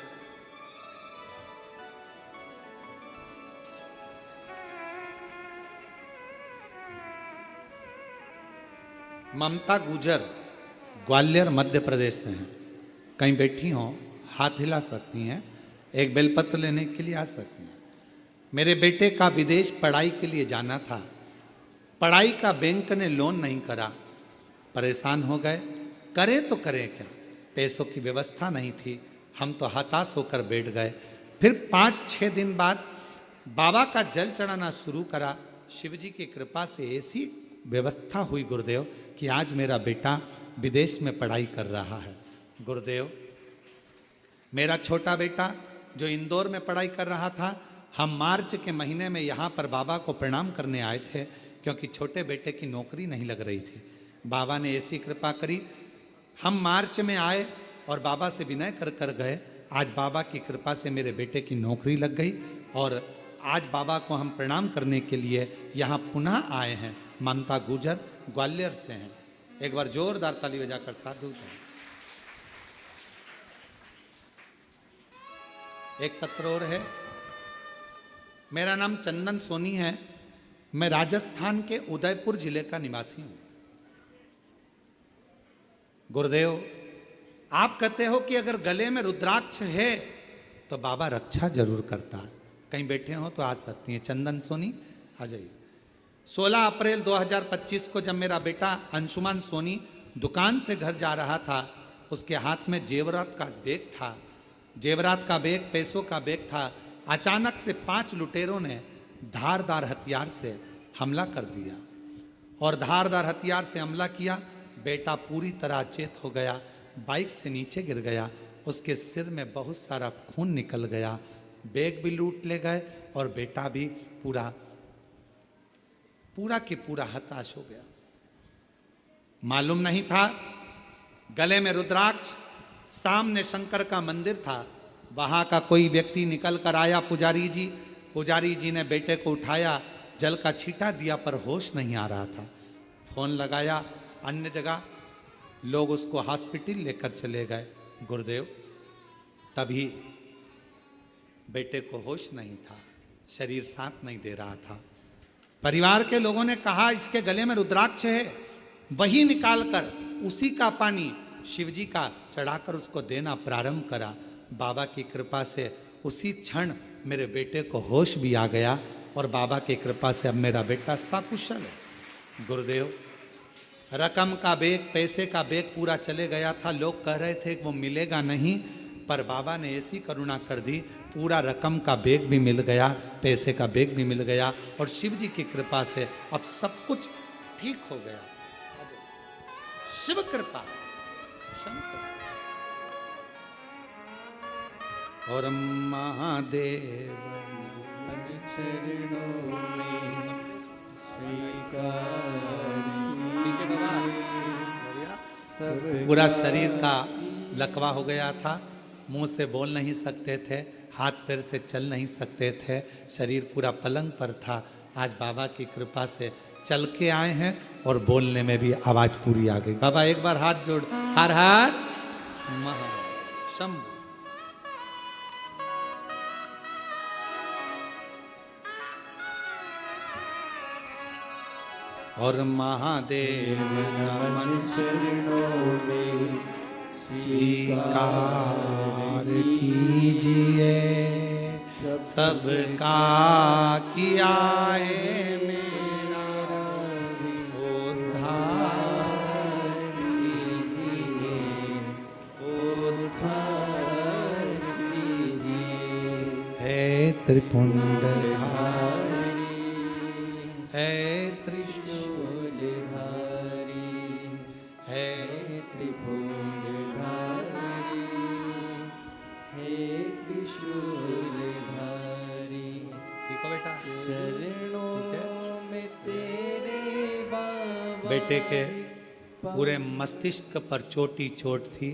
ममता गुजर ग्वालियर मध्य प्रदेश से हैं। कहीं बैठी हो हाथ हिला सकती हैं, एक बेलपत्र लेने के लिए आ सकती हैं। मेरे बेटे का विदेश पढ़ाई के लिए जाना था, पढ़ाई का बैंक ने लोन नहीं करा, परेशान हो गए, करें तो करें क्या, पैसों की व्यवस्था नहीं थी, हम तो हताश होकर बैठ गए। फिर 5-6 दिन बाद बाबा का जल चढ़ाना शुरू करा। शिव जी की कृपा से ऐसी व्यवस्था हुई गुरुदेव कि आज मेरा बेटा विदेश में पढ़ाई कर रहा है। गुरुदेव, मेरा छोटा बेटा जो इंदौर में पढ़ाई कर रहा था, हम मार्च के महीने में यहाँ पर बाबा को प्रणाम करने आए थे, क्योंकि छोटे बेटे की नौकरी नहीं लग रही थी। बाबा ने ऐसी कृपा करी, हम मार्च में आए और बाबा से विनय कर कर गए। आज बाबा की कृपा से मेरे बेटे की नौकरी लग गई और आज बाबा को हम प्रणाम करने के लिए यहाँ पुनः आए हैं। ममता गुजर ग्वालियर से हैं। एक बार जोरदार ताली बजाकर साधु करें। एक पत्र और है। मेरा नाम चंदन सोनी है, मैं राजस्थान के उदयपुर जिले का निवासी हूं। गुरुदेव, आप कहते हो कि अगर गले में रुद्राक्ष है तो बाबा रक्षा जरूर करता है। कहीं बैठे हो तो आ सकती हैं। चंदन सोनी आ जाइए। 16 अप्रैल 2025 को जब मेरा बेटा अंशुमान सोनी दुकान से घर जा रहा था, उसके हाथ में जेवरात का बैग था, जेवरात का बैग, पैसों का बैग था। अचानक से 5 लुटेरों ने धारदार हथियार से हमला कर दिया और धारदार हथियार से हमला किया। बेटा पूरी तरह अचेत हो गया, बाइक से नीचे गिर गया, उसके सिर में बहुत सारा खून निकल गया, बैग भी लूट ले गए और बेटा भी पूरा के पूरा हताश हो गया। मालूम नहीं था गले में रुद्राक्ष, सामने शंकर का मंदिर था, वहां का कोई व्यक्ति निकल कर आया, पुजारी जी ने बेटे को उठाया, जल का छींटा दिया पर होश नहीं आ रहा था। फोन लगाया अन्य जगह, लोग उसको हॉस्पिटल लेकर चले गए। गुरुदेव, तभी बेटे को होश नहीं था, शरीर साथ नहीं दे रहा था। परिवार के लोगों ने कहा इसके गले में रुद्राक्ष है, वही निकालकर उसी का पानी शिवजी का चढ़ाकर उसको देना प्रारंभ करा। बाबा की कृपा से उसी क्षण मेरे बेटे को होश भी आ गया और बाबा की कृपा से अब मेरा बेटा सकुशल है। गुरुदेव, रकम का बैग, पैसे का बैग पूरा चले गया था। लोग कह रहे थे कि वो मिलेगा नहीं, पर बाबा ने ऐसी करुणा कर दी, पूरा रकम का बैग भी मिल गया, पैसे का बैग भी मिल गया और शिव जी की कृपा से अब सब कुछ ठीक हो गया। शिव कृपा, शंकर और महादेव चरणों में स्वीकार पूरा शरीर का लकवा हो गया था, मुंह से बोल नहीं सकते थे, हाथ पैर से चल नहीं सकते थे, शरीर पूरा पलंग पर था। आज बाबा की कृपा से चल के आए हैं और बोलने में भी आवाज पूरी आ गई। बाबा एक बार हाथ जोड़, हर हर शंभु। और महादेव नमन चरणों में स्वीकार कीजिए, सबका किया है मेरा उद्धार कीजिए, उद्धार कीजिए। हे त्रिपुंडधारी, हे त्रिशूलधारी, हे त्रिपुंडधारी, हे त्रिशूलधारी। ठीक हो बेटा? शरणों में तेरे बाबा बेटे के पूरे मस्तिष्क पर चोटी चोट थी,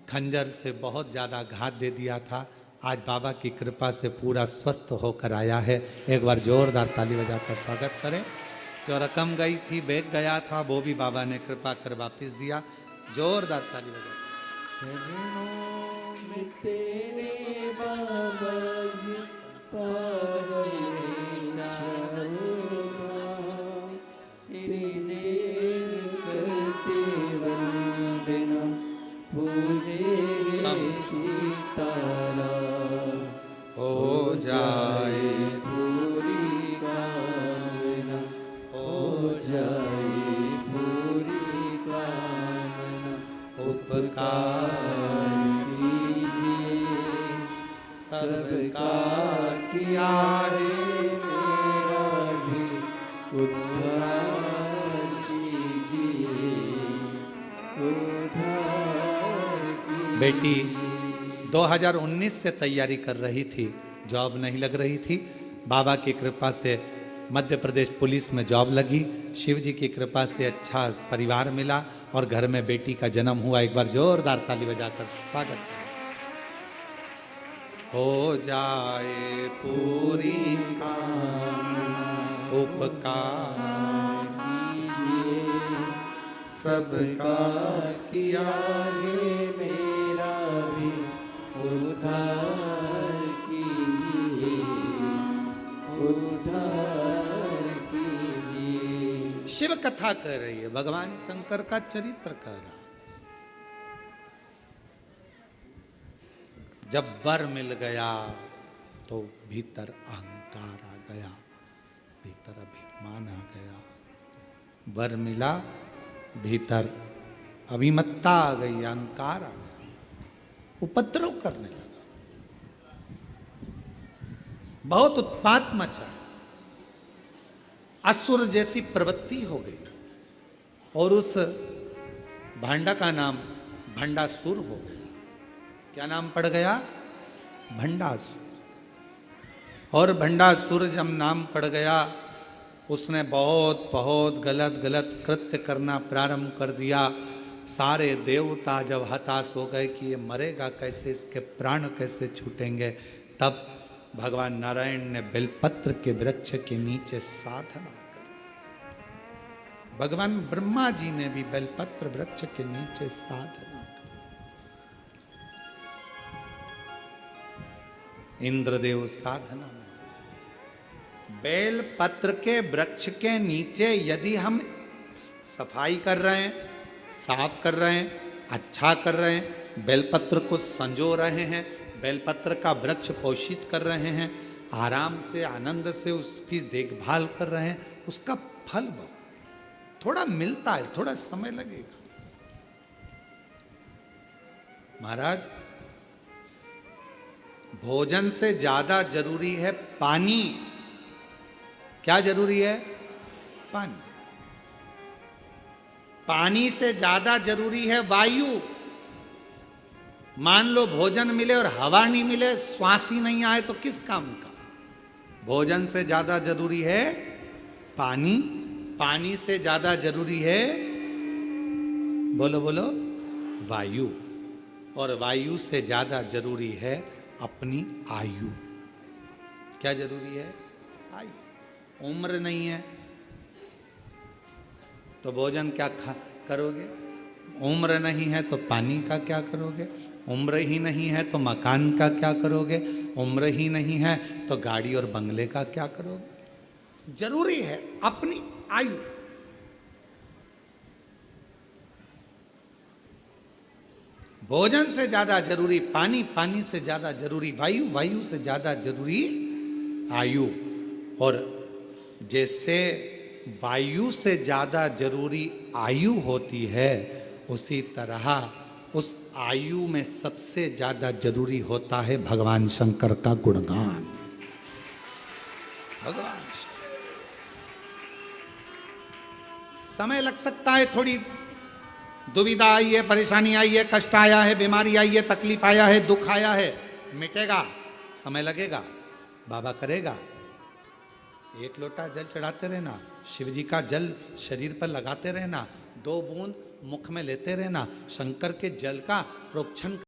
खंजर से बहुत ज़्यादा घात दे दिया था। आज बाबा की कृपा से पूरा स्वस्थ होकर आया है। एक बार जोरदार ताली बजाकर स्वागत करें। जो रकम गई थी, बैग गया था, वो भी बाबा ने कृपा कर वापस दिया। जोरदार ताली बजा। शरणों में तेरे बाबा जी करते वंदना पूजे सीतारा। हो जाए पूरी कामना, हो जाए पूरी कामना। उपकार कीजिए सबका किया है, मेरा भी उद्धार कीजिए, उद्धार कीजिए। बेटी 2019 से तैयारी कर रही थी, जॉब नहीं लग रही थी। बाबा की कृपा से मध्य प्रदेश पुलिस में जॉब लगी। शिव जी की कृपा से अच्छा परिवार मिला और घर में बेटी का जन्म हुआ। एक बार जोरदार ताली बजाकर स्वागत करें। हो जाए पूरी कामना, उपकार कीजिए सबका किया आगे मेरा भी उद्धार कीजिए, उद्धार कीजिए। शिव कथा कह रही है, भगवान शंकर का चरित्र कह रहा। जब वर मिल गया तो भीतर अहंकार आ गया, भीतर अभिमान आ गया। वर मिला, भीतर अभिमत्ता आ गई, अहंकार आ गया, उपद्रव करने लगा, बहुत उत्पात मचा, असुर जैसी प्रवृत्ति हो गई और उस भांडा का नाम भंडासुर हो गया। क्या नाम पड़ गया? भंडासुर। और भंडासुर जब नाम पड़ गया, उसने बहुत बहुत गलत गलत कृत्य करना प्रारंभ कर दिया। सारे देवता जब हताश हो गए कि ये मरेगा कैसे, इसके प्राण कैसे छूटेंगे, तब भगवान नारायण ने बेलपत्र के वृक्ष के नीचे साधना करी। भगवान ब्रह्मा जी ने भी बेलपत्र वृक्ष के नीचे साधना करी। इंद्रदेव साधना में, बेलपत्र के वृक्ष के नीचे यदि हम सफाई कर रहे हैं, साफ कर रहे हैं, अच्छा कर रहे हैं, बेलपत्र को संजो रहे हैं, बेलपत्र का वृक्ष पोषित कर रहे हैं, आराम से आनंद से उसकी देखभाल कर रहे हैं, उसका फल बहुत थोड़ा मिलता है, थोड़ा समय लगेगा। महाराज, भोजन से ज्यादा जरूरी है पानी। क्या जरूरी है? पानी। पानी से ज्यादा जरूरी है वायु। मान लो भोजन मिले और हवा नहीं मिले, श्वास ही नहीं आए तो किस काम का? भोजन से ज्यादा जरूरी है पानी, पानी से ज्यादा जरूरी है, बोलो बोलो, वायु। और वायु से ज्यादा जरूरी है अपनी आयु। क्या जरूरी है? आयु। उम्र नहीं है तो भोजन क्या करोगे? उम्र नहीं है तो पानी का क्या करोगे? उम्र ही नहीं है तो मकान का क्या करोगे? उम्र ही नहीं है तो गाड़ी और बंगले का क्या करोगे? जरूरी है अपनी आयु। भोजन से ज्यादा जरूरी पानी, पानी से ज्यादा जरूरी वायु, वायु से ज्यादा जरूरी आयु। और जैसे वायु से ज्यादा जरूरी आयु होती है, उसी तरह उस आयु में सबसे ज्यादा जरूरी होता है भगवान शंकर का गुणगान। भगवान समय लग सकता है, थोड़ी दुविधा आई है, परेशानी आई है, कष्ट आया है, बीमारी आई है, तकलीफ आया है, दुख आया है, मिटेगा, समय लगेगा, बाबा करेगा। एक लोटा जल चढ़ाते रहना, शिव जी का जल शरीर पर लगाते रहना, 2 बूंद मुख में लेते रहना, शंकर के जल का प्रोक्षण